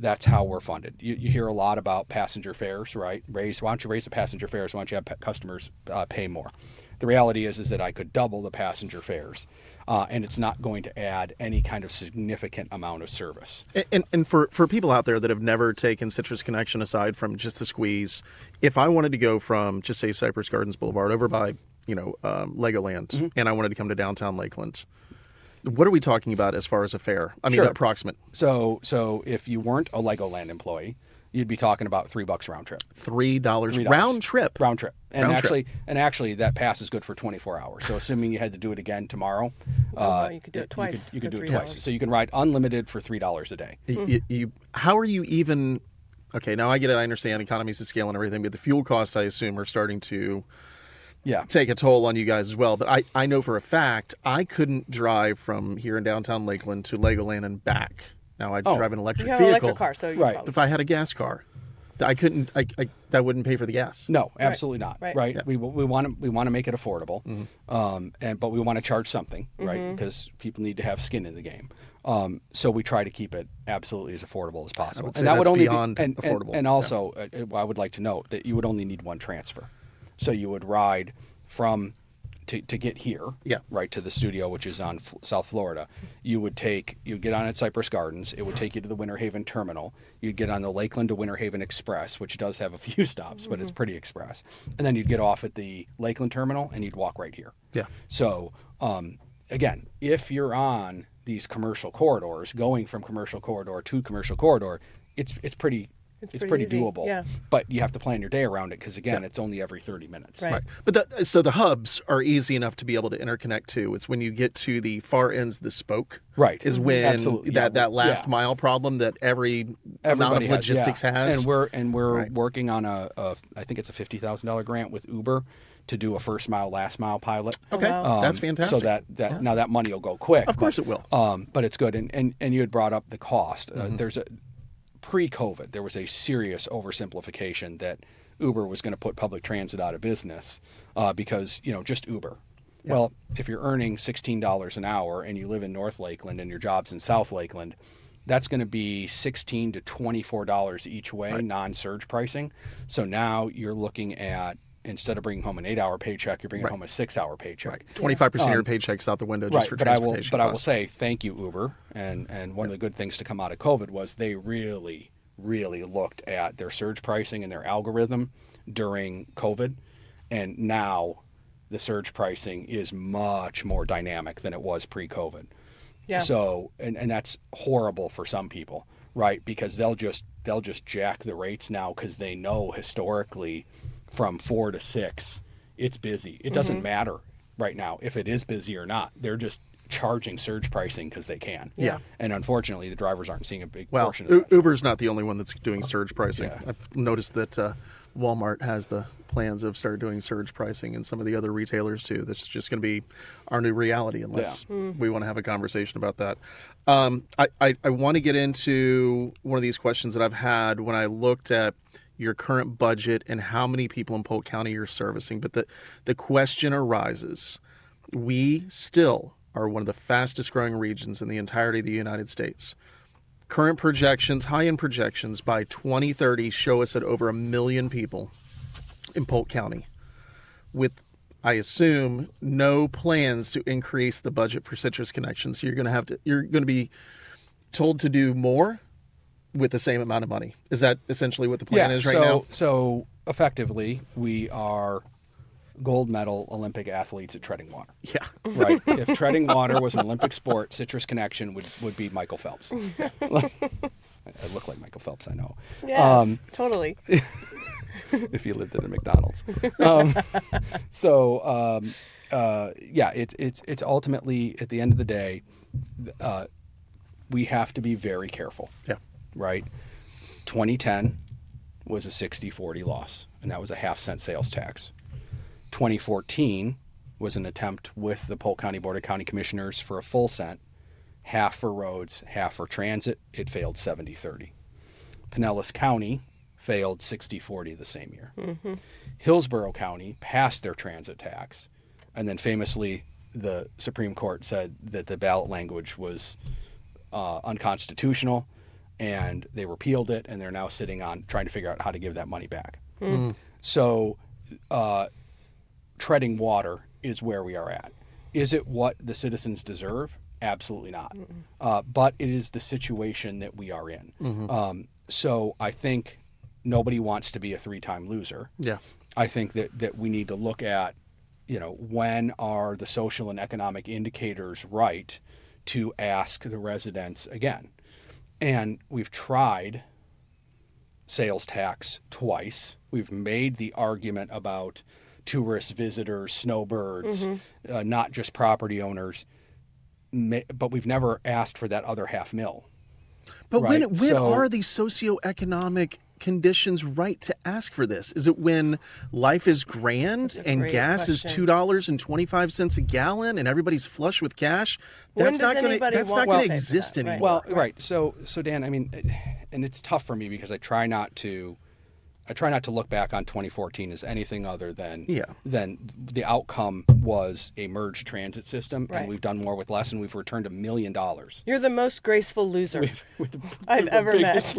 we're funded. You hear a lot about passenger fares, right? Why don't you raise the passenger fares? Why don't you have customers pay more? The reality is that I could double the passenger fares, and it's not going to add any kind of significant amount of service.
And for people out there that have never taken Citrus Connection aside from just the squeeze, if I wanted to go from, just say, Cypress Gardens Boulevard over by, Legoland, and I wanted to come to downtown Lakeland, what are we talking about as far as a fare? I mean,
Sure.
approximate.
So if you weren't a Legoland employee, you'd be talking about $3 round trip.
$3 round trip.
Round trip. And
Round trip.
actually that pass is good for 24 hours. So assuming you had to do it again tomorrow,
You could do it twice.
You could
for
do it
$3.
twice. So you can ride unlimited for $3 a day.
How are you even? Okay, now I get it. I understand economies of scale and everything, but the fuel costs, I assume, are starting to
Yeah.
take a toll on you guys as well. But I know for a fact I couldn't drive from here in downtown Lakeland to Legoland and back. Now I drive an electric
You have an
vehicle.
electric car, so you
Right.
probably-
If I had a gas car, I couldn't. That wouldn't pay for the gas.
No, absolutely not.
Right.
Right.
Yeah.
We want to make it affordable, but we want to charge something, right? Because people need to have skin in the game. So we try to keep it absolutely as affordable as possible.
would say that's beyond affordable.
And also, I would like to note that you would only need one transfer. So you would ride from to get here,
Yeah.
right to the studio, which is on South Florida. You'd get on at Cypress Gardens. It would take you to the Winter Haven terminal. You'd get on the Lakeland to Winter Haven Express, which does have a few stops, but it's pretty express. And then you'd get off at the Lakeland terminal, and you'd walk right here.
Yeah.
So again, if you're on these commercial corridors, going from commercial corridor to commercial corridor, it's pretty It's
pretty
pretty
easy.
doable.
Yeah.
But you have to plan your day around it because, again, it's only every 30 minutes.
Right.
But so the hubs are easy enough to be able to interconnect to. It's when you get to the far ends, the spoke,
Right.
is when
Absolutely.
that last
Yeah.
mile problem that every amount
Everybody
of logistics has.
And we're
Right.
working on I think it's a $50,000 grant with Uber to do a first mile, last mile pilot.
Okay,
wow.
that's fantastic.
So that now that money will go quick.
Of course it will.
But it's good. And you had brought up the cost. There's a pre-COVID, there was a serious oversimplification that Uber was going to put public transit out of business because, just Uber. Yeah. Well, if you're earning $16 an hour and you live in North Lakeland and your job's in South Lakeland, that's going to be $16 to $24 each way, non-surge pricing. So now you're looking at, instead of bringing home an 8-hour paycheck, you're bringing home a 6-hour paycheck.
Right. 25% of your paycheck's out the window just for transportation
But I will
costs.
say thank you, Uber. And one of the good things to come out of COVID was they really, really looked at their surge pricing and their algorithm during COVID. And now the surge pricing is much more dynamic than it was pre-COVID.
Yeah.
So, and that's horrible for some people, right? Because they'll just jack the rates now because they know historically from 4 to 6, it's busy. It doesn't matter right now if it is busy or not. They're just charging surge pricing because they can.
Yeah.
And unfortunately, the drivers aren't seeing a big
Well,
portion of that.
Uber's not the only one that's doing surge pricing.
Yeah.
I've noticed that Walmart has the plans of start doing surge pricing, and some of the other retailers too. That's just going to be our new reality unless we want to have a conversation about that. I want to get into one of these questions that I've had when I looked at your current budget and how many people in Polk County you're servicing. But the question arises, we still are one of the fastest growing regions in the entirety of the United States. Current projections, high-end projections by 2030 show us at over 1 million people in Polk County, with, I assume, no plans to increase the budget for Citrus Connections. You're going to be told to do more with the same amount of money. Is that essentially what the plan is right now?
So effectively, we are gold medal Olympic athletes at treading water.
Yeah.
Right. If treading water was an Olympic sport, Citrus Connection would be Michael Phelps. I look like Michael Phelps, I know.
Yes, totally.
If you lived at a McDonald's. It's ultimately, at the end of the day, we have to be very careful.
Yeah.
Right? 2010 was a 60-40 loss, and that was a half-cent sales tax. 2014 was an attempt with the Polk County Board of County Commissioners for a full cent, half for roads, half for transit. It failed 70-30. Pinellas County failed 60-40 the same year. Mm-hmm. Hillsborough County passed their transit tax, and then famously the Supreme Court said that the ballot language was unconstitutional, and they repealed it, and they're now sitting on trying to figure out how to give that money back. Mm. So treading water is where we are at. Is it what the citizens deserve? Absolutely not. But it is the situation that we are in. Mm-hmm. So I think nobody wants to be a 3-time loser.
Yeah.
I think that we need to look at, when are the social and economic indicators right to ask the residents again. And we've tried sales tax twice. We've made the argument about tourists, visitors, snowbirds, not just property owners, but we've never asked for that other $500,000.
But
right?
when are these socioeconomic conditions right to ask for this? Is it when life is grand and
great
gas
question.
is $2.25 a gallon and everybody's flush with cash?
When
That's
does
not going
anybody
to
want to pay for
exist
that, right?
anymore.
Well, right. So Dan, I mean, and it's tough for me because I try not to look back on 2014 as anything other than the outcome was a merged transit system,
Right.
and we've done more with less, and we've returned $1 million.
You're the most graceful loser
With
I've ever met.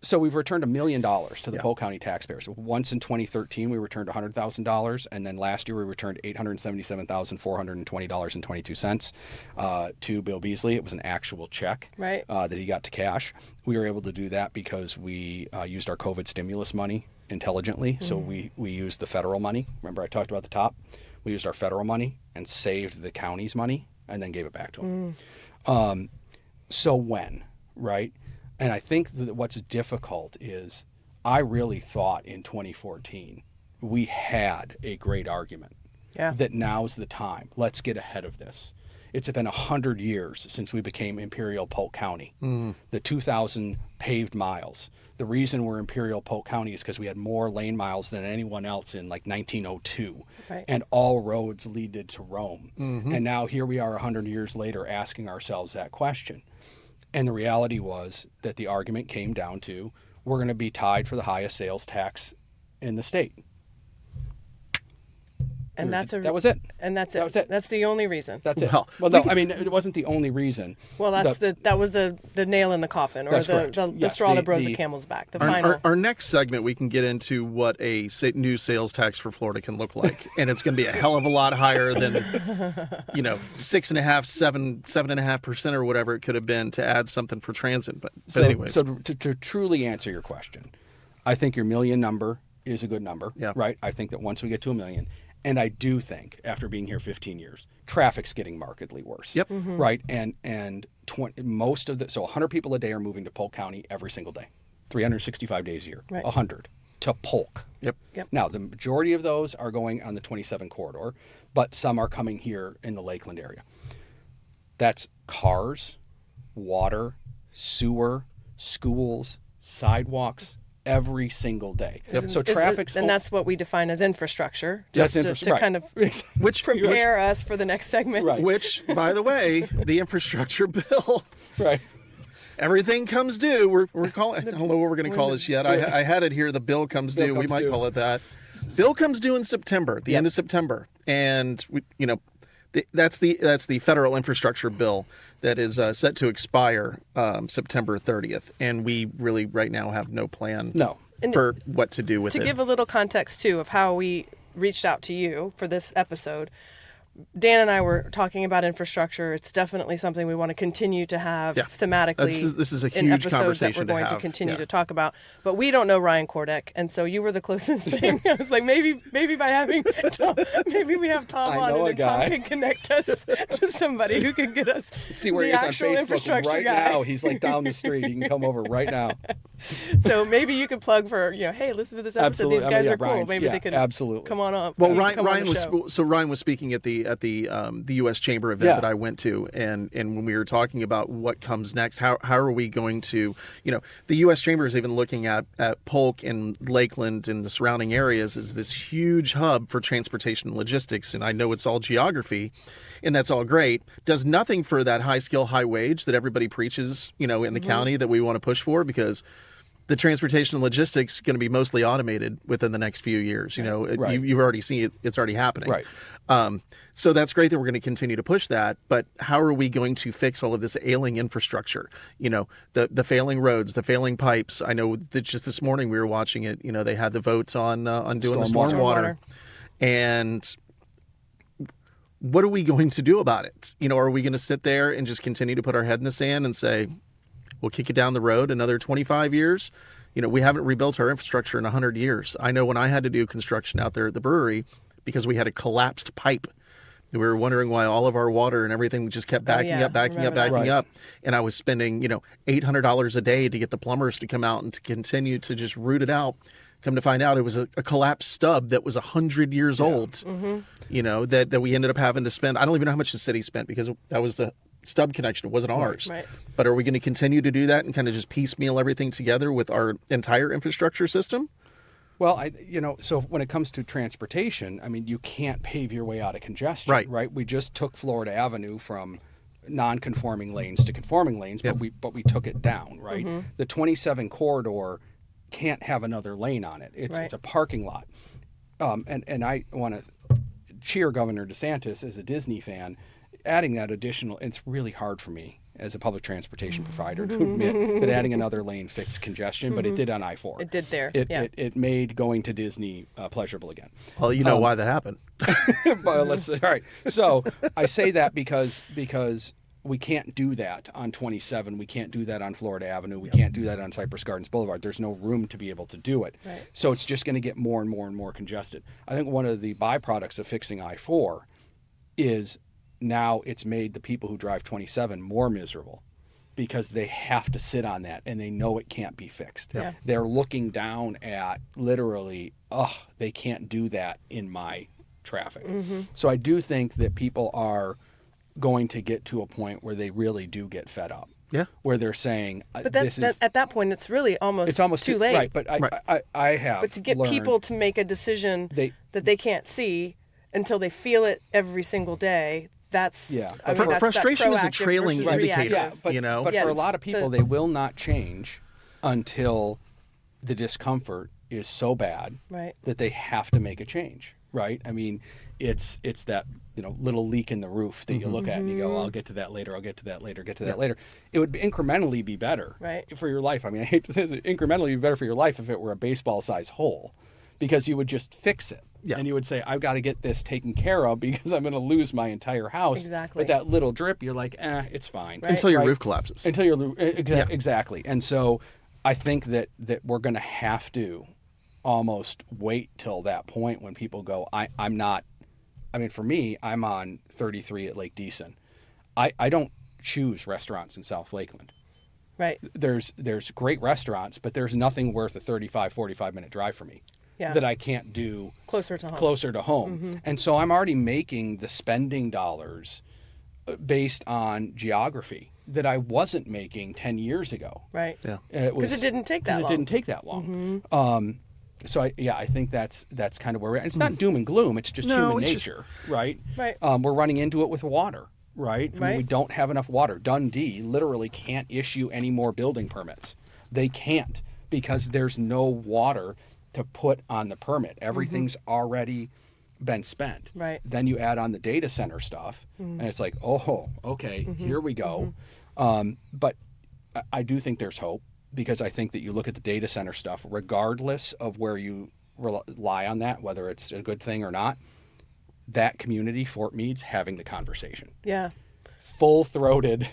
So we've returned $1 million to the Polk County taxpayers. Once in 2013, we returned $100,000, and then last year we returned $877,420.22 to Bill Beasley. It was an actual check that he got to cash. We were able to do that because we used our COVID stimulus money intelligently. So we used the federal money. Remember I talked about the top? We used our federal money and saved the county's money and then gave it back to them. So when, right? And I think that what's difficult is I really thought in 2014 we had a great argument that now's the time. Let's get ahead of this. It's been 100 years since we became Imperial Polk County. The 2,000 paved miles. The reason we're Imperial Polk County is because we had more lane miles than anyone else in like 1902.
Right.
And all roads leaded to Rome. And now here we are 100 years later asking ourselves that question. And the reality was that the argument came down to we're going to be tied for the highest sales tax in the state.
And that
was it.
And that's it.
That was it.
That's the only reason.
That's it.
Well,
Well, no, I mean, it wasn't the only reason.
Well, that was the nail in the coffin, or
That's
the
correct.
straw
Yes,
that broke the
the
camel's back. The
Our,
final.
our next segment, we can get into what a new sales tax for Florida can look like, and it's going to be a hell of a lot higher than, 6.5%, 7.5%, or whatever it could have been to add something for transit. But anyways,
So to truly answer your question, I think your million number is a good number,
Yeah.
right? I think that once we get to 1 million, and I do think after being here 15 years, traffic's getting markedly worse.
Yep.
Right, and most of so 100 people a day are moving to Polk County every single day, 365 days a year.
Right.
100 to Polk.
Yep.
Now, the majority of those are going on the 27 corridor, but some are coming here in the Lakeland area. That's cars, water, sewer, schools, sidewalks, every single day. So traffic's
and that's what we define as infrastructure.
That's
Just
infrastructure,
to
right.
kind of
which
prepare us for the next segment.
Right.
which, by the way, the infrastructure bill.
right.
Everything comes due. We're calling. I don't know what we're going to call this yet. I had it here. The bill comes due. We
comes
might
due.
call it that. Bill comes due in September, the end of September, and that's the federal infrastructure bill that is set to expire September 30th, and we really right now have no plan
No.
for what to do with
To
it.
give a little context too of how we reached out to you for this episode, Dan and I were talking about infrastructure. It's definitely something we want to continue to have thematically.
This is a
in
huge
episodes that
conversation
we're
to
going to
have.
continue
Yeah.
to talk about. But we don't know Ryan Kordek, and so you were the closest thing. I was like, maybe by having Tom, maybe we have Tom
I
on,
know
and
a
then Tom
guy.
can connect us to somebody who can get us
See where
the
he is on
actual
Facebook
infrastructure
right
guy.
now. He's like down the street. He can come over right now.
So maybe you could plug for hey, listen to this episode.
Absolutely.
These
I mean,
guys
yeah,
are cool.
Ryan's-
Maybe
yeah,
they could
absolutely.
come on up.
Well,
come on
Ryan
the show.
Ryan was speaking at the U.S. Chamber event
Yeah.
that I went to, and when we were talking about what comes next, how are we going to, the U.S. Chamber is even looking at Polk and Lakeland and the surrounding areas as this huge hub for transportation and logistics, and I know it's all geography, and that's all great. Does nothing for that high skill, high wage that everybody preaches, in the county that we want to push for, because the transportation and logistics going to be mostly automated within the next few years.
Right.
You've already seen it; it's already happening.
Right.
So that's great that we're going to continue to push that. But how are we going to fix all of this ailing infrastructure? The failing roads, the failing pipes. I know that just this morning we were watching it. They had the votes on doing the stormwater, and what are we going to do about it? Are we going to sit there and just continue to put our head in the sand and say, we'll kick it down the road another 25 years? We haven't rebuilt our infrastructure in 100 years. I know when I had to do construction out there at the brewery, because we had a collapsed pipe, we were wondering why all of our water and everything just kept backing up. And I was spending, $800 a day to get the plumbers to come out and to continue to just root it out. Come to find out, it was a collapsed stub that was 100 years old, that we ended up having to spend. I don't even know how much the city spent, because that was the stub connection. It wasn't ours.
Right.
But are we going to continue to do that and kind of just piecemeal everything together with our entire infrastructure system?
Well, so when it comes to transportation, I mean, you can't pave your way out of congestion,
Right.
We just took Florida Avenue from non-conforming lanes to conforming lanes, but we took it down, right? The 27 corridor can't have another lane on it. It's a parking lot. And I want to cheer Governor DeSantis as a Disney fan. Adding that additional, it's really hard for me as a public transportation provider to admit that adding another lane fixed congestion, but it did on I-4.
It did there.
It made going to Disney pleasurable again.
Well, you know why that happened.
Well, all right. So I say that because we can't do that on 27. We can't do that on Florida Avenue. We can't do that on Cypress Gardens Boulevard. There's no room to be able to do it.
Right.
So it's just going to get more and more and more congested. I think one of the byproducts of fixing I-4 is now it's made the people who drive 27 more miserable because they have to sit on that and they know it can't be fixed.
Yeah.
They're looking down at literally, they can't do that in my traffic. So I do think that people are going to get to a point where they really do get fed up.
Yeah.
Where they're saying,
But at that point, it's really almost too late.
Right, but I have
But to get
learned,
people to make a decision that they can't see until they feel it every single day, that's that's
frustration is a
proactive
trailing
versus
indicator.
reactive.
but,
you know?
but
Yes,
for a lot of people, they will not change until the discomfort is so bad
Right.
that they have to make a change. Right? I mean, it's that little leak in the roof that you look at and you go, I'll get to that later. I'll get to that later. Get to that later. It would incrementally be better
Right.
for your life. I mean, I hate to say this, incrementally be better for your life if it were a baseball-sized hole, because you would just fix it.
Yeah.
And you would say, I've got to get this taken care of because I'm going to lose my entire house.
Exactly.
But that little drip, you're like, it's fine.
Right.
Until your
Right?
roof collapses.
Until you're exactly. And so I think that we're going to have to almost wait till that point when people go, I'm not. I mean, for me, I'm on 33 at Lake Deason. I don't choose restaurants in South Lakeland.
Right.
There's great restaurants, but there's nothing worth a 35, 45-minute drive for me that I can't do
Closer to home.
Mm-hmm. And so I'm already making the spending dollars based on geography that I wasn't making 10 years ago.
Right.
Yeah.
Because it didn't take that long.
It didn't take that long. So I think that's kind of where we're at. It's not doom and gloom. It's just human nature, right?
Right.
We're running into it with water, right? I mean,
Right.
we don't have enough water. Dundee literally can't issue any more building permits. They can't because there's no water to put on the permit. Everything's already been spent.
Right.
Then you add on the data center stuff, and it's like, okay, here we go. But I do think there's hope, because I think that you look at the data center stuff, regardless of where you rely on that, whether it's a good thing or not, that community, Fort Meade's having the conversation.
Yeah.
Full-throated.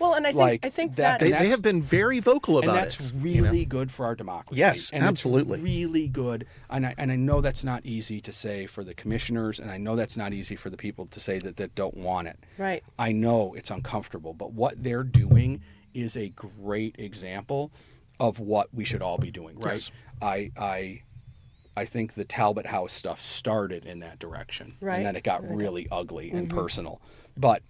Well, and I think that
They have been very vocal about
and
it.
that's really good for our democracy.
Yes,
and
absolutely.
It's really good. And I know that's not easy to say for the commissioners, and I know that's not easy for the people to say that don't want it.
Right.
I know it's uncomfortable, but what they're doing is a great example of what we should all be doing, right?
Yes.
I think the Talbot House stuff started in that direction.
Right.
And then it got really ugly and personal. But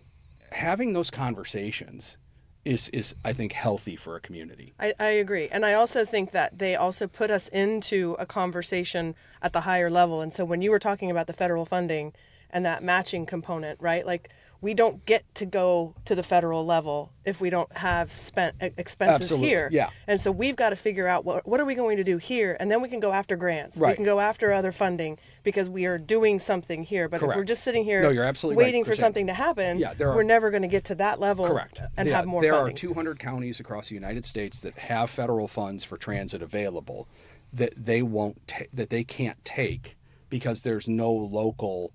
having those conversations is I think healthy for a community.
I agree. And I also think that they also put us into a conversation at the higher level. And so when you were talking about the federal funding and that matching component, right? Like, we don't get to go to the federal level if we don't have spent expenses
Absolutely.
here.
Yeah.
And so we've got to figure out what are we going to do here, and then we can go after grants. We
Right.
can go after other funding because we are doing something here. But if we're
Correct.
just sitting here
No, you're absolutely right,
waiting for
Chrissanne.
something to happen,
Yeah,
we're never going to get to that level
Correct.
and have more
there
funding.
are 200 counties across the United States that have federal funds for transit available that they that they can't take because there's no local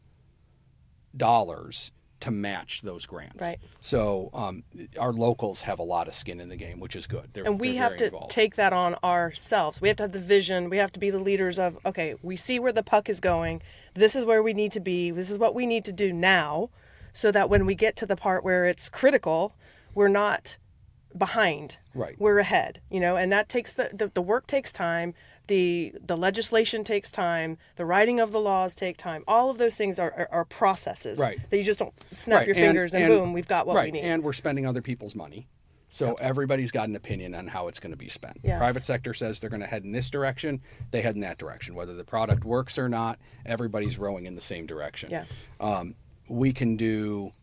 dollars to match those grants.
Right.
So our locals have a lot of skin in the game, which is good.
And we have to take that on ourselves. We have to have the vision. We have to be the leaders of, okay, we see where the puck is going. This is where we need to be. This is what we need to do now, so that when we get to the part where it's critical, we're not behind.
Right.
We're ahead, and that takes the work takes time. The legislation takes time. The writing of the laws take time. All of those things are processes.
Right.
That you just don't snap
Right.
your fingers and boom, we've got what
right.
we need.
And we're spending other people's money. So everybody's got an opinion on how it's going to be spent.
Yes.
The private sector says they're going to head in this direction, they head in that direction. Whether the product works or not, everybody's rowing in the same direction.
Yeah.
We can do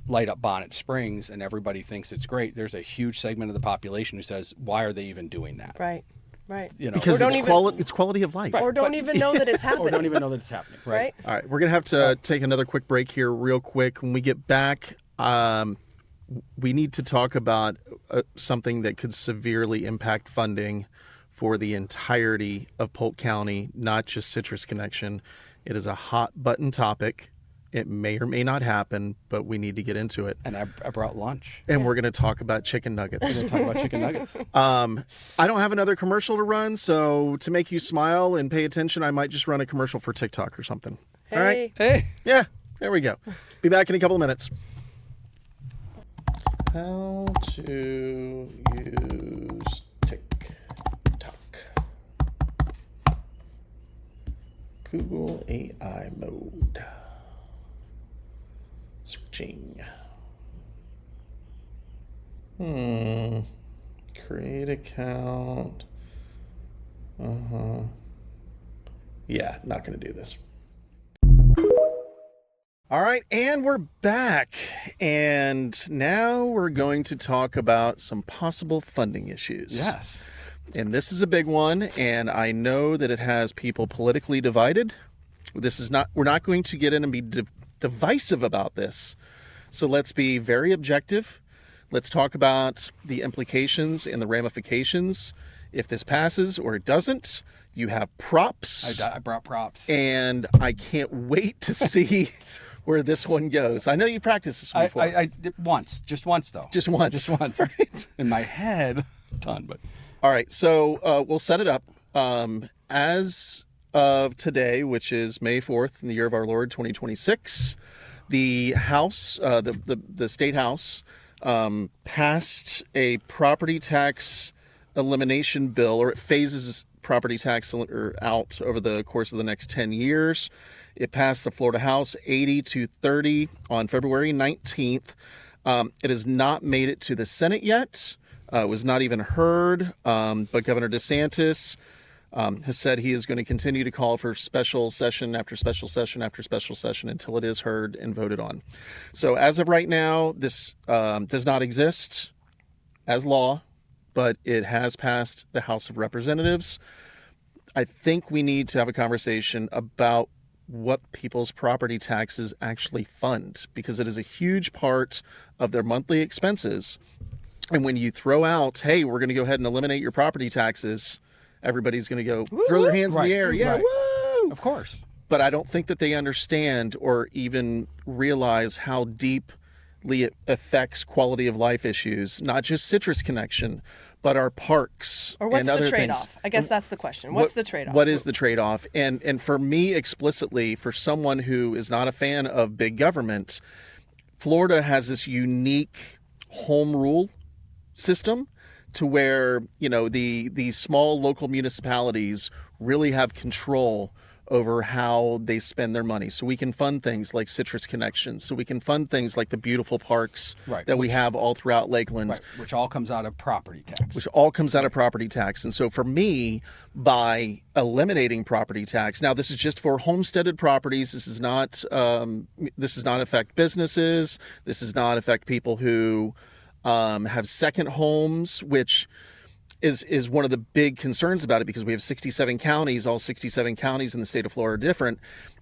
light up Bonnet Springs and everybody thinks it's great. There's a huge segment of the population who says, why are they even doing that?
Right. Right.
Because it's quality of life.
Or don't even know that it's happening.
Or don't even know that it's happening. Right.
All right, we're going to have to take another quick break here real quick. When we get back, we need to talk about something that could severely impact funding for the entirety of Polk County, not just Citrus Connection. It is a hot button topic. It may or may not happen, but we need to get into it.
And I brought lunch.
And we're going to talk about chicken nuggets.
We're going to talk about chicken nuggets.
I don't have another commercial to run, so to make you smile and pay attention, I might just run a commercial for TikTok or something.
Hey.
All right?
Hey.
Yeah, there we go. Be back in a couple of minutes. How to use TikTok. Google AI mode. Searching. Create account. Yeah, not going to do this. All right, and we're back. And now we're going to talk about some possible funding issues.
Yes.
And this is a big one, and I know that it has people politically divided. We're not going to get in and be divisive about this. So let's be very objective. Let's talk about the implications and the ramifications. If this passes or it doesn't, you have props.
I brought props.
And I can't wait to see where this one goes. I know you practiced this before.
I did once. Just once, though.
Just once.
Just once.
Right.
In my head, a ton, but...
All right, so we'll set it up. As of today, which is May 4th in the year of our Lord, 2026, the House, the State House, passed a property tax elimination bill, or it phases property tax out over the course of the next 10 years. It passed the Florida House 80-30 on February 19th. It has not made it to the Senate yet. It was not even heard, but Governor DeSantis has said he is going to continue to call for special session after special session after special session until it is heard and voted on. So as of right now, this does not exist as law, but it has passed the House of Representatives. I think we need to have a conversation about what people's property taxes actually fund, because it is a huge part of their monthly expenses. And when you throw out, hey, we're going to go ahead and eliminate your property taxes, everybody's going to go throw their hands in the air. Yeah, woo!
Of course.
But I don't think that they understand or even realize how deeply it affects quality of life issues, not just citrus connection, but our parks.
Or what's
and other
the trade-off?
things.
I guess that's the question. What's the trade-off?
What is the trade-off? And for me explicitly, for someone who is not a fan of big government, Florida has this unique home rule system to where, you know, the small local municipalities really have control over how they spend their money. So we can fund things like Citrus Connections. So we can fund things like the beautiful parks that we have all throughout Lakeland.
Right, which all comes out of property tax.
Which all comes out of property tax. And so for me, by eliminating property tax, now this is just for homesteaded properties. This does not affect businesses. This does not affect people who have second homes, which is one of the big concerns about it, because we have 67 counties. All 67 counties in the state of Florida are different.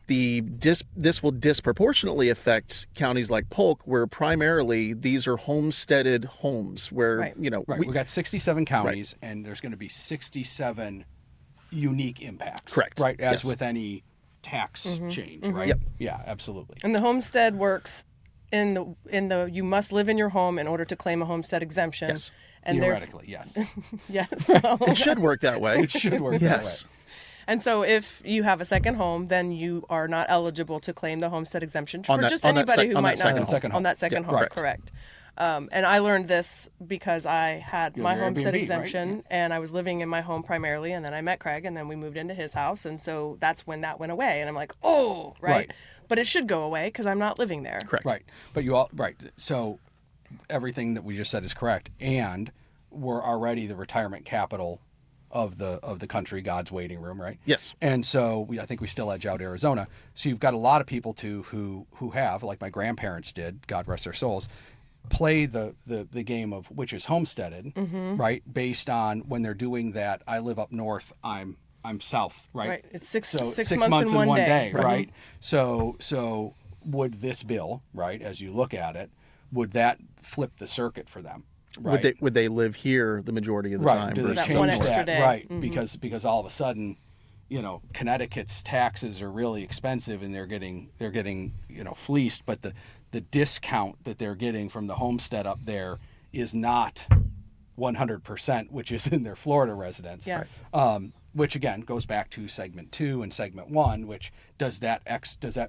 This will disproportionately affect counties like Polk, where primarily these are homesteaded homes, where
we've got 67 counties, and there's going to be 67 unique impacts.
Correct.
Right, as with any tax change. Right.
Yep.
Yeah, absolutely.
And the homestead works in the you must live in your home in order to claim a homestead exemption.
Yes.
And
theoretically, yes.
Yes.
It should work that way.
It should work
yes.
that way.
And so if you have a second home, then you are not eligible to claim the homestead exemption for just anybody who might not know. On that second home, correct. And I learned this because I had my homestead
Airbnb,
exemption,
right?
and I was living in my home primarily, and then I met Craig, and then we moved into his house, and so that's when that went away. And I'm like, oh, right. But it should go away because I'm not living there.
Correct.
Right. But so everything that we just said is correct, and we're already the retirement capital of the country, God's waiting room, right?
Yes.
And so I think we still edge out Arizona. So you've got a lot of people too who have, like my grandparents did, God rest their souls, play the game of which is homesteaded, right? Based on when they're doing that, I live up north, I'm south, right?
Right. It's six
months in one day,
right?
right? So would this bill, right, as you look at it, would that flip the circuit for them? Right.
Would they live here the majority of the
right.
time?
Do they
That
change
one extra day.
Right. Because all of a sudden, Connecticut's taxes are really expensive, and they're getting fleeced, but the discount that they're getting from the homestead up there is not 100%, which is in their Florida residence.
Yeah.
Which again goes back to segment 2 and segment 1, which does that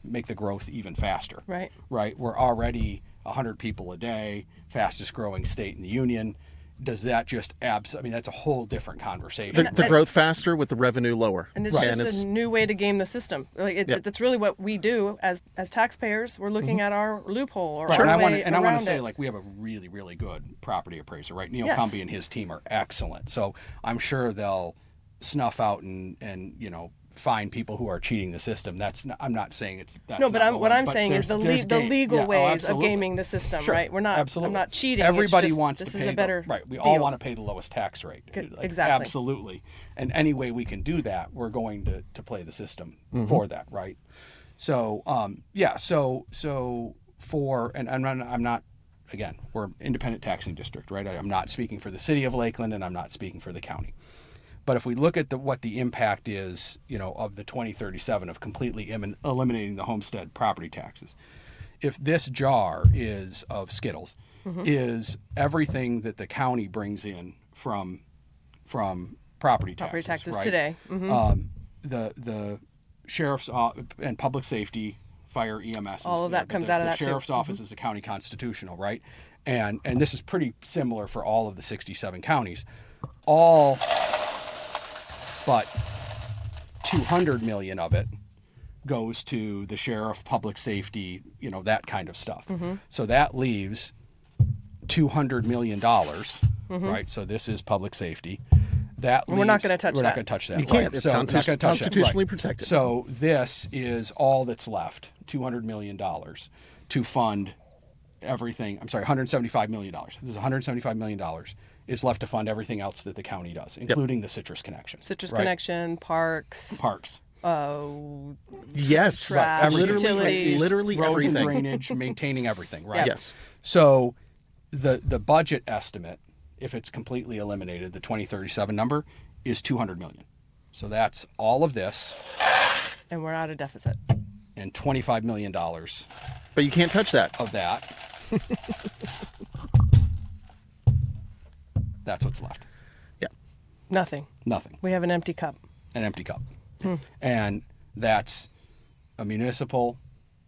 make the growth even faster?
Right.
Right. We're already 100 people a day, fastest growing state in the union. Does that just I mean, that's a whole different conversation.
The growth faster with the revenue lower.
And it's just a new way to game the system. Like that's really what we do as taxpayers. We're looking at our loophole or our way
and I want
around
to say,
it.
like, we have a really, really good property appraiser, right? Neil
Yes.
Cumbie and his team are excellent. So I'm sure they'll snuff out and find people who are cheating the system. That's not, I'm not saying it's that's
No, but
not
what I'm
but
saying is the legal ways of gaming the system,
Sure.
right? We're not.
Absolutely.
I'm not cheating.
Everybody
it's just,
wants
this
to
is
pay
a better
right. We
deal.
all want to pay the lowest tax rate.
Exactly.
Absolutely. And any way we can do that, we're going to play the system for that, right? So so for and I'm not again, we're an independent taxing district, right? I'm not speaking for the city of Lakeland and I'm not speaking for the county. But if we look at what the impact is, of the 2037 of completely eliminating the homestead property taxes, if this jar is of Skittles, is everything that the county brings in from property taxes right?
today.
The sheriff's and public safety, fire, EMS,
All of that comes out of that
too. The sheriff's
too.
office is a county constitutional, right? And this is pretty similar for all of the 67 counties. All but $200 million of it goes to the sheriff, public safety, that kind of stuff. So that leaves $200 million, right? So this is public safety.
We're not going to touch that.
We're not going to touch that.
You can't.
Right.
It's
So we're not gonna touch that.
constitutionally
Right.
protected.
So this is all that's left, $200 million, to fund everything. I'm sorry, $175 million. This is $175 million is left to fund everything else that the county does, including the Citrus Connection.
Citrus
right?
Connection, parks.
Yes,
Trash,
literally
roads
everything.
and drainage, maintaining everything, right?
Yes.
So the budget estimate, if it's completely eliminated, the 2037 number is $200 million. So that's all of this
And we're out of deficit.
and $25 million
But you can't touch that.
of that. That's what's left.
Yeah.
Nothing.
Nothing.
We have an empty cup.
An empty cup. And that's a municipal.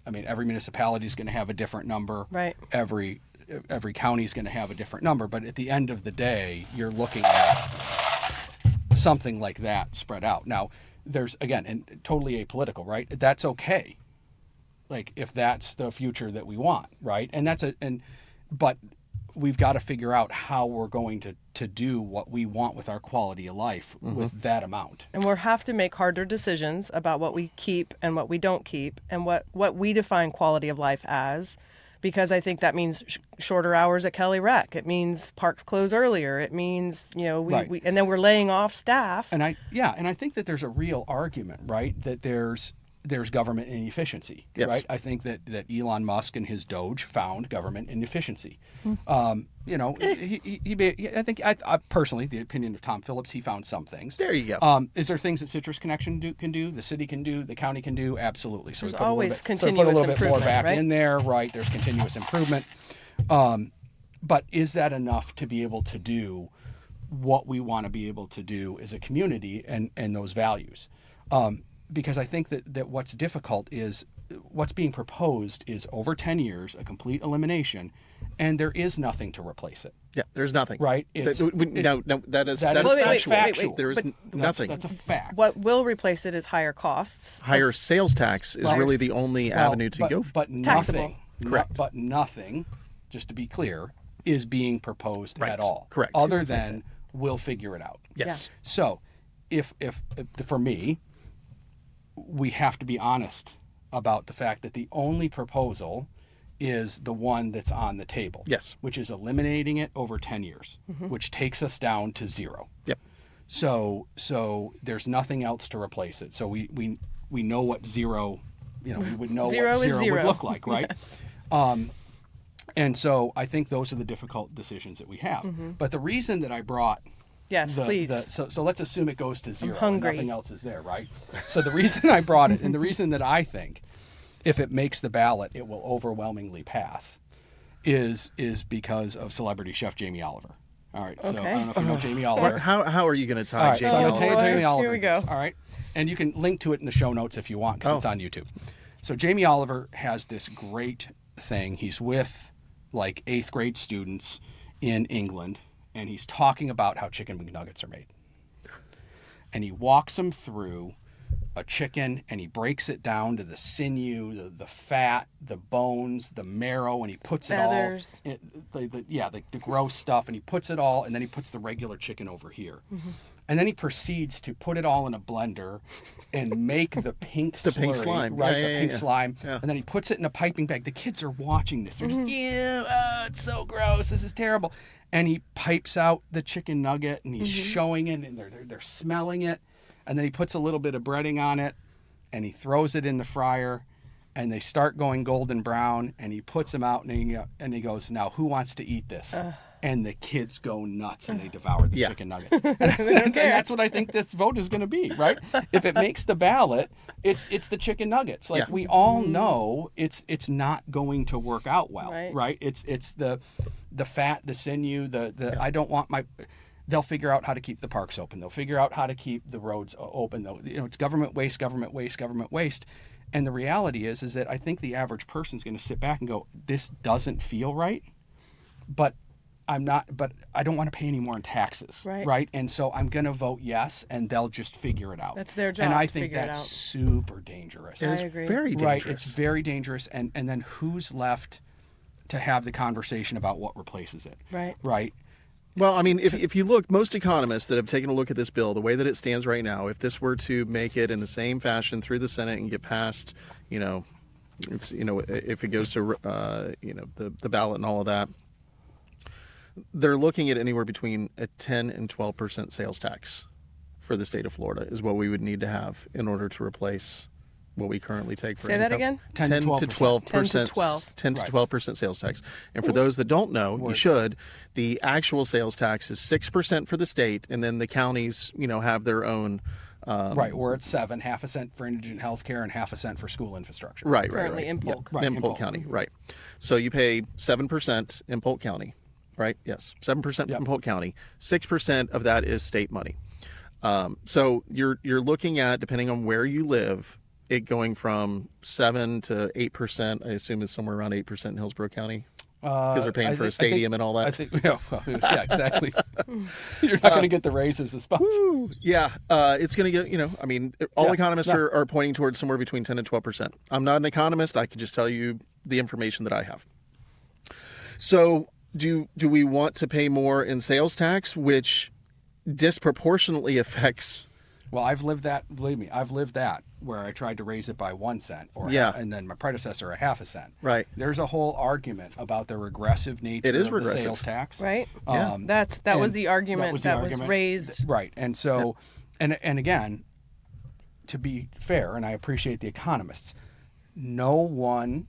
I mean, every municipality is going to have a different number.
Right.
Every county is going to have a different number. But at the end of the day, you're looking at something like that spread out. Now, there's, again, and totally apolitical, right? That's okay. Like, if that's the future that we want, right? And but we've got to figure out how we're going to do what we want with our quality of life with that amount.
And we'll have to make harder decisions about what we keep and what we don't keep and what we define quality of life as, because I think that means shorter hours at Kelly Rec. It means parks close earlier. It means,
Right.
we and then we're laying off staff.
And I think that there's a real argument, right? That there's government inefficiency,
Yes.
right? I think that Elon Musk and his Doge found government inefficiency. I think I personally, the opinion of Tom Phillips, he found some things.
There you go.
Is there things that Citrus Connection can do, the city can do, the county can do? Absolutely. So
There's
we put
always
a little
continuous
bit more
improvement,
back
right?
in there, right? There's continuous improvement. But is that enough to be able to do what we want to be able to do as a community and those values? Because I think that what's difficult is what's being proposed is over 10 years, a complete elimination, and there is nothing to replace it.
Yeah, there's nothing.
Right?
No, that is
That is
factual.
factual.
There is
But
nothing.
That's a fact.
What will replace it is higher costs.
Higher sales tax is really the only avenue to go.
But
Taxable.
nothing,
Correct.
But nothing, just to be clear, is being proposed
Right.
at all.
Correct.
Other than we'll figure it out.
Yes.
So, if for me, we have to be honest about the fact that the only proposal is the one that's on the table.
Yes.
Which is eliminating it over 10 years, which takes us down to zero.
Yep.
So there's nothing else to replace it. So we know what zero, we would know
Zero
what
is
zero
zero.
would look like, right?
Yes.
And so I think those are the difficult decisions that we have. But the reason that I brought
Yes, please.
so let's assume it goes to zero.
hungry.
And nothing else is there, right? So the reason I brought it, and the reason that I think if it makes the ballot, it will overwhelmingly pass, is because of celebrity chef Jamie Oliver. All right. So I don't know if you know Jamie Oliver.
How are you going to tie
All right,
Jamie
so I'm
Oliver?
going to tell you Jamie
Here
Oliver.
we go.
is, all right. And you can link to it in the show notes if you want, because it's on YouTube. So Jamie Oliver has this great thing. He's with like 8th grade students in England, and he's talking about how chicken McNuggets are made. And he walks them through a chicken, and he breaks it down to the sinew, the fat, the bones, the marrow, and he puts
Feathers.
it all, the gross stuff, and he puts it all, and then he puts the regular chicken over here. Mm-hmm. And then he proceeds to put it all in a blender and make the pink
The pink
slurry,
slime.
right?
Yeah,
the pink slime.
Yeah.
And then he puts it in a piping bag. The kids are watching this. They're just, ew, oh, it's so gross. This is terrible. And he pipes out the chicken nugget, and he's showing it, and they're smelling it. And then he puts a little bit of breading on it, and he throws it in the fryer, and they start going golden brown, and he puts them out, and he goes, now who wants to eat this? And the kids go nuts, and they devour the chicken nuggets. And that's what I think this vote is going to be, right? If it makes the ballot, it's the chicken nuggets. Like, we all know it's not going to work out well, right? It's the fat, the sinew, I don't want my... They'll figure out how to keep the parks open. They'll figure out how to keep the roads open. It's government waste, government waste, government waste. And the reality is that I think the average person's going to sit back and go, this doesn't feel right, but I don't want to pay any more in taxes. Right. And so I'm going to vote yes, and they'll just figure it out.
That's their job.
And I
to
think
figure it
that's
out.
super dangerous.
I agree.
Very dangerous.
Right. It's very dangerous. And then who's left to have the conversation about what replaces it? Right.
Well, I mean, if you look, most economists that have taken a look at this bill, the way that it stands right now, if this were to make it in the same fashion through the Senate and get passed, if it goes to, the ballot and all of that, they're looking at anywhere between a 10 and 12% sales tax for the state of Florida is what we would need to have in order to replace what we currently take for
Say
income.
that again?
10 to
12%.
10 to 12.
10 to 12% sales tax. And for those that don't know, you should, the actual sales tax is 6% for the state, and then the counties, have their own.
Right, we're at 7, half a cent for indigent health care and half a cent for school infrastructure.
Right.
Currently in Polk.
Right,
in
in
Polk
Polk.
County, right. So you pay 7% in Polk County, right? Yes, 7% in Polk County. 6% of that is state money. So you're looking at, depending on where you live, it going from 7 to 8%. I assume is somewhere around 8% in Hillsborough County, because they're paying for a stadium and all that.
Yeah, exactly. You're not going to get the raises as much.
Yeah, it's going to get, all economists are pointing towards somewhere between 10 and 12%. I'm not an economist. I can just tell you the information that I have. So do we want to pay more in sales tax, which disproportionately affects...
Well, I've lived that, believe me, where I tried to raise it by 1 cent, and then my predecessor a half a cent.
Right.
There's a whole argument about the regressive nature of the sales tax.
Right.
Yeah.
That was the argument that was raised.
Right. And so, and again, to be fair, and I appreciate the economists, no one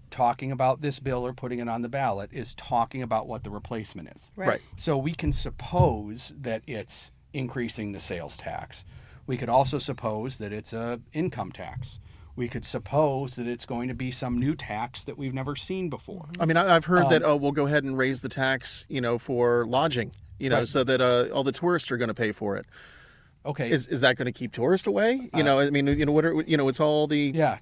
talking about this bill or putting it on the ballot is talking about what the replacement is.
Right.
So we can suppose that it's increasing the sales tax. We could also suppose that it's a income tax. We could suppose that it's going to be some new tax that we've never seen before.
I mean, I've heard that, we'll go ahead and raise the tax, for lodging, so that all the tourists are going to pay for it.
Okay.
Is that going to keep tourists away? What are, it's all the...
Yeah.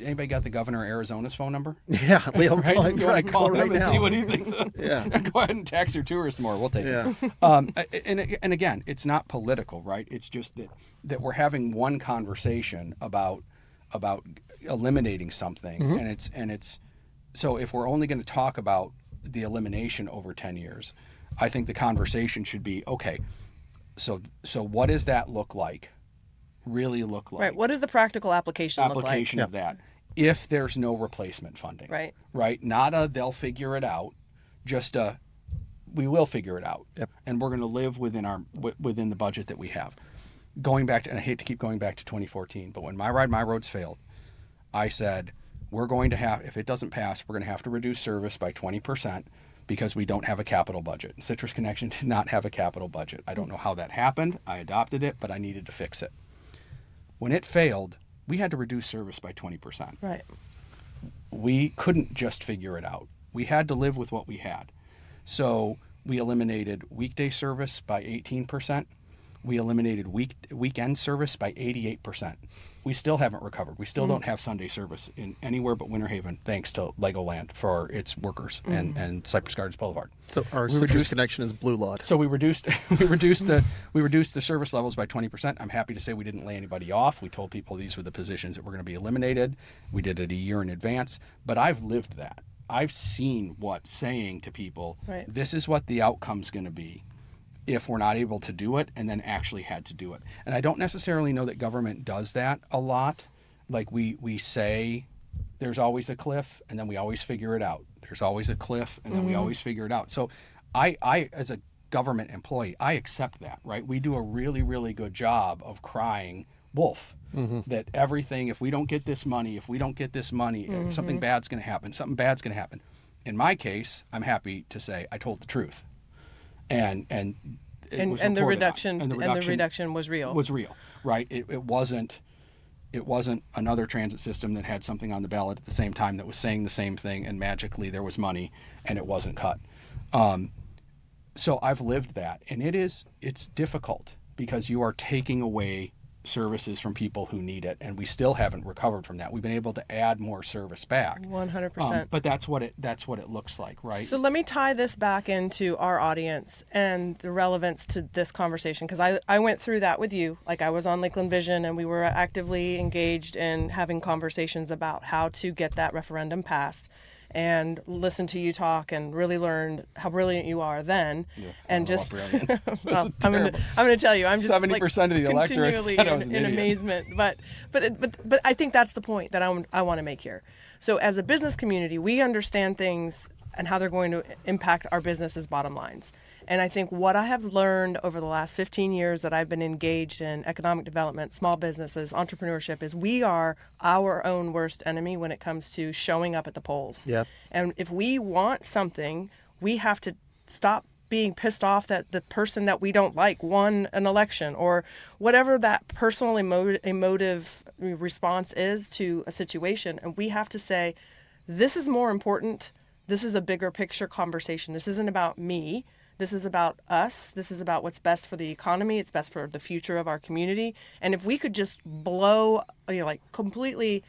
Anybody got the governor of Arizona's phone number?
Yeah. Leo,
Right? You want to call him and
now.
see what he thinks?
Yeah.
Go ahead and tax your tourists more. We'll take
Yeah.
it. And again, it's not political, right? It's just that we're having one conversation about eliminating something, and it's so if we're only going to talk about the elimination over 10 years, I think the conversation should be, okay, so what does that look like? Really look like?
Right. What does the practical application look like?
Of that, if there's no replacement funding. Right. Not they'll figure it out, just we will figure it out.
Yep.
And we're going to live within the budget that we have. Going back to, and I hate to keep going back to 2014, but when My Ride, My Roads failed, I said, we're going to have, if it doesn't pass, we're going to have to reduce service by 20% because we don't have a capital budget. Citrus Connection did not have a capital budget. I don't know how that happened. I adopted it, but I needed to fix it. When it failed, we had to reduce service by 20%.
Right.
We couldn't just figure it out. We had to live with what we had. So we eliminated weekday service by 18%. We eliminated weekend service by 88%. We still haven't recovered. We still don't have Sunday service in anywhere but Winter Haven, thanks to Legoland for its workers and Cypress Gardens Boulevard.
So our citrus connection is Blue Lot.
So we reduced the service levels by 20%. I'm happy to say we didn't lay anybody off. We told people these were the positions that were going to be eliminated. We did it a year in advance. But I've lived that. I've seen what saying to people, this is what the outcome's going to be if we're not able to do it, and then actually had to do it. And I don't necessarily know that government does that a lot. Like we say there's always a cliff, and then we always figure it out. There's always a cliff, and then we always figure it out. So I as a government employee, I accept that, right? We do a really, really good job of crying wolf. That everything, if we don't get this money, something bad's going to happen. In my case, I'm happy to say I told the truth. And
the reduction was real.
Was real, right? It wasn't another transit system that had something on the ballot at the same time that was saying the same thing, and magically there was money and it wasn't cut. So I've lived that, and it's difficult because you are taking away services from people who need it, and we still haven't recovered from that. We've been able to add more service back
100%,
but that's what it looks like, right?
So let me tie this back into our audience and the relevance to this conversation, because I went through that with you. Like, I was on Lakeland Vision, and we were actively engaged in having conversations about how to get that referendum passed, and listened to you talk and really learned how brilliant you are then. And just well, I'm going to tell you, I'm just
70% of the electorate
continually in amazement. But I think that's the point that I want to make here. So as a business community, we understand things and how they're going to impact our business's bottom lines. And I think what I have learned over the last 15 years that I've been engaged in economic development, small businesses, entrepreneurship, is we are our own worst enemy when it comes to showing up at the polls.
Yeah.
And if we want something, we have to stop being pissed off that the person that we don't like won an election, or whatever that personal emotive response is to a situation. And we have to say, this is more important. This is a bigger picture conversation. This isn't about me. This is about us. This is about what's best for the economy. It's best for the future of our community. And if we could just blow, completely,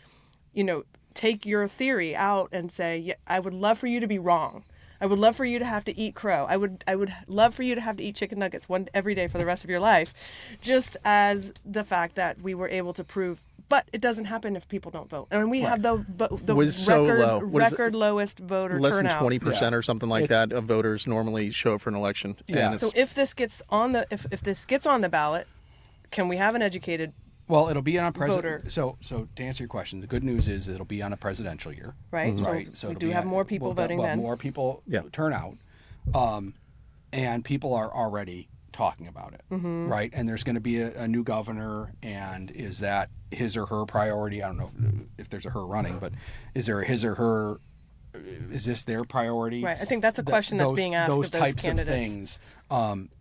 take your theory out and say, yeah, I would love for you to be wrong. I would love for you to have to eat crow. I would love for you to have to eat chicken nuggets every day for the rest of your life, just as the fact that we were able to prove. But it doesn't happen if people don't vote. And we have the record lowest voter
less
turnout.
Than 20% or something like that of voters normally show up for an election.
Yeah.
So if this gets on the ballot, can we have an educated
Well, it'll be on a
voter?
So to answer your question, the good news is it'll be on a presidential year,
right?
Right.
So we do have more people voting then.
More people turn out, and people are already talking about it, right? And there's going to be a new governor, and is that his or her priority? I don't know if there's a her running, but is there a his or her? Is this their priority?
Right. I think that's a question that's being asked
those
of those
types
candidates.
Of things.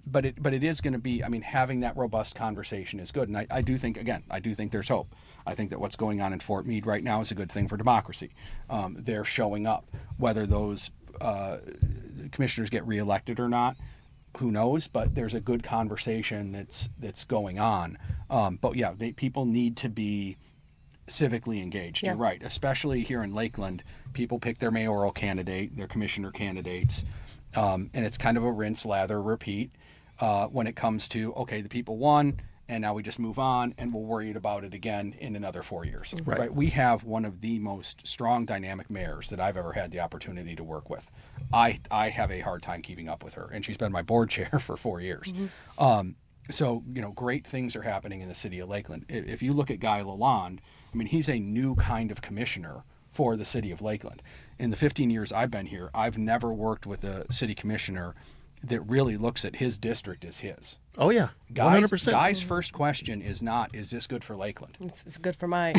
But it is going to be. I mean, having that robust conversation is good, and I do think there's hope. I think that what's going on in Fort Meade right now is a good thing for democracy. They're showing up. Whether those commissioners get reelected or not, who knows? But there's a good conversation that's going on. But yeah, people need to be civically engaged.
Yeah.
You're right. Especially here in Lakeland, people pick their mayoral candidate, their commissioner candidates, and it's kind of a rinse, lather, repeat when it comes to, okay, the people won, and now we just move on, and we'll worry about it again in another 4 years. Right. We have one of the most strong, dynamic mayors that I've ever had the opportunity to work with. I have a hard time keeping up with her, and she's been my board chair for 4 years. So, great things are happening in the city of Lakeland. If you look at Guy Lalonde, I mean, he's a new kind of commissioner for the city of Lakeland. In the 15 years I've been here, I've never worked with a city commissioner that really looks at his district as his.
Oh, yeah. 100%.
Guy's first question is not, is this good for Lakeland?
It's good for my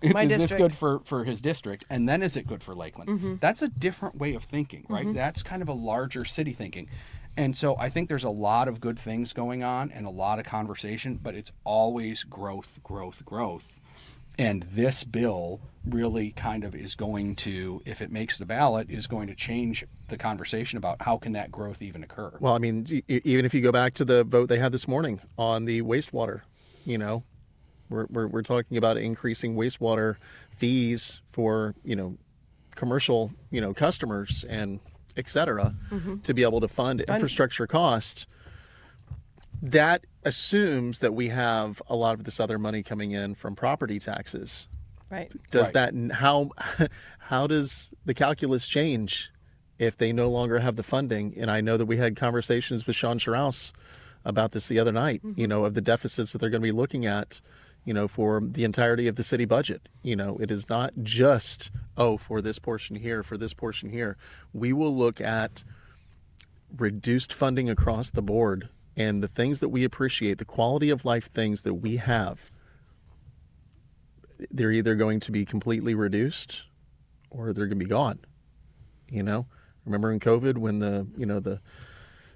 my
district.
Is this good for his district? And then is it good for Lakeland? That's a different way of thinking, right? That's kind of a larger city thinking. And so I think there's a lot of good things going on and a lot of conversation, but it's always growth, growth, growth. And this bill really kind of is going to, if it makes the ballot, is going to change the conversation about how can that growth even occur.
Well, I mean, even if you go back to the vote they had this morning on the wastewater, you know, we're talking about increasing wastewater fees for, you know, commercial, you know, customers and et cetera, to be able to fund infrastructure costs. That assumes that we have a lot of this other money coming in from property taxes.
Right.
Does that, how does the calculus change if they no longer have the funding? And I know that we had conversations with Sean Scharouse about this the other night, you know, of the deficits that they're going to be looking at, you know, for the entirety of the city budget. You know, it is not just, for this portion here, for this portion here. We will look at reduced funding across the board, and the things that we appreciate, the quality of life things that we have, they're either going to be completely reduced or they're going to be gone. You know, remember in COVID when the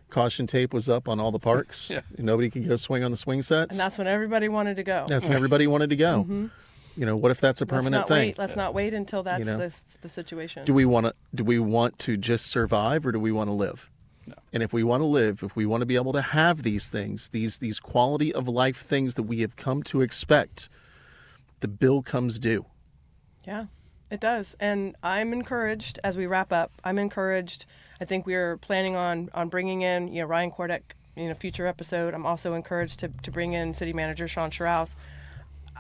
caution tape was up on all the parks, and nobody could go swing on the swing sets,
And that's when everybody wanted to go.
that's when everybody wanted to go. You know, what if that's a permanent thing?
Let's not wait until that's the situation.
Do we want to just survive, or do we want to live?
No.
And if we want to live, if we want to be able to have these things, these quality of life things that we have come to expect, the bill comes due.
Yeah, it does. And I'm encouraged as we wrap up. I'm encouraged. I think we're planning on bringing in, you know, Ryan Kordek in a future episode. I'm also encouraged to bring in City Manager Sean Scharouse.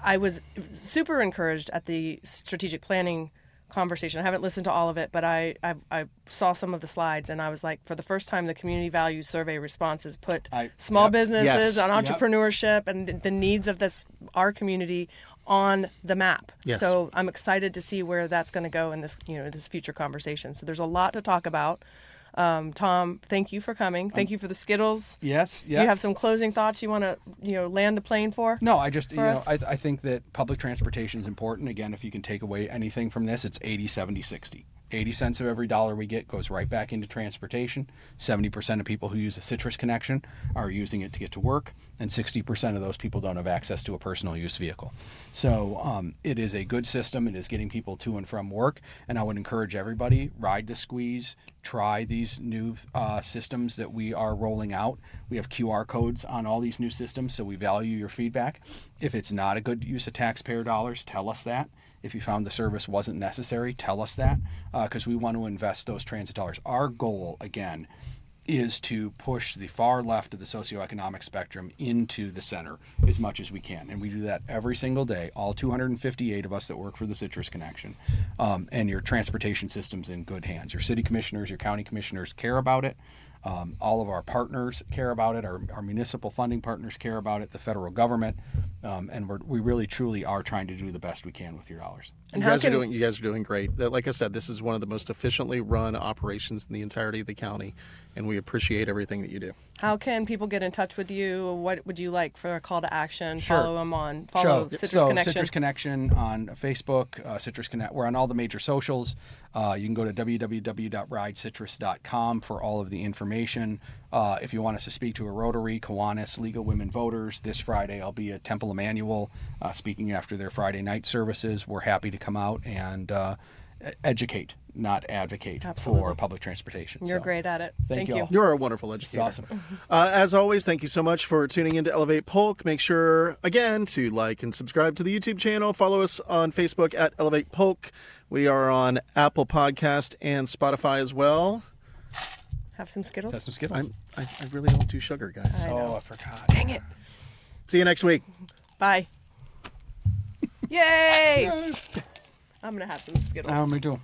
I was super encouraged at the strategic planning conversation. I haven't listened to all of it, but I saw some of the slides, and I was like, for the first time, the community values survey responses put small businesses on entrepreneurship and the needs of our community on the map.
Yes.
So I'm excited to see where that's going to go in this future conversation. So there's a lot to talk about. Tom, thank you for coming. Thank you for the Skittles.
Yes.
Do you have some closing thoughts you want to land the plane for?
No, I just,
us?
I think that public transportation is important. Again, if you can take away anything from this, it's 80, 70, 60. 80 cents of every dollar we get goes right back into transportation. 70% of people who use a citrus connection are using it to get to work, and 60% of those people don't have access to a personal use vehicle. So it is a good system. It is getting people to and from work, and I would encourage everybody, ride the squeeze, try these new systems that we are rolling out. We have QR codes on all these new systems, so we value your feedback. If it's not a good use of taxpayer dollars, tell us that. If you found the service wasn't necessary, tell us that, because we want to invest those transit dollars. Our goal, again, is to push the far left of the socioeconomic spectrum into the center as much as we can. And we do that every single day, all 258 of us that work for the Citrus Connection. And your transportation system's in good hands. Your city commissioners, your county commissioners care about it. All of our partners care about it. Our municipal funding partners care about it, the federal government. And we really, truly are trying to do the best we can with your dollars.
You guys are doing great. Like I said, this is one of the most efficiently run operations in the entirety of the county, and we appreciate everything that you do.
How can people get in touch with you? What would you like for a call to action?
Sure.
Follow Citrus Connection.
Citrus Connection on Facebook, Citrus Connect. We're on all the major socials. You can go to www.ridecitrus.com for all of the information. If you want us to speak to a Rotary, Kiwanis, League of Women Voters, this Friday I'll be at Temple Emmanuel speaking after their Friday night services. We're happy to come out and educate, not advocate for public transportation.
You're great at it.
Thank you.
You're a wonderful educator.
It's awesome.
As always, thank you so much for tuning into Elevate Polk. Make sure, again, to like and subscribe to the YouTube channel. Follow us on Facebook at Elevate Polk. We are on Apple Podcast and Spotify as well.
Have some Skittles?
That's some Skittles.
I really don't do sugar, guys.
I know.
I forgot.
Dang it.
See you next week.
Bye. Yay! I'm going to have some Skittles.
Me too.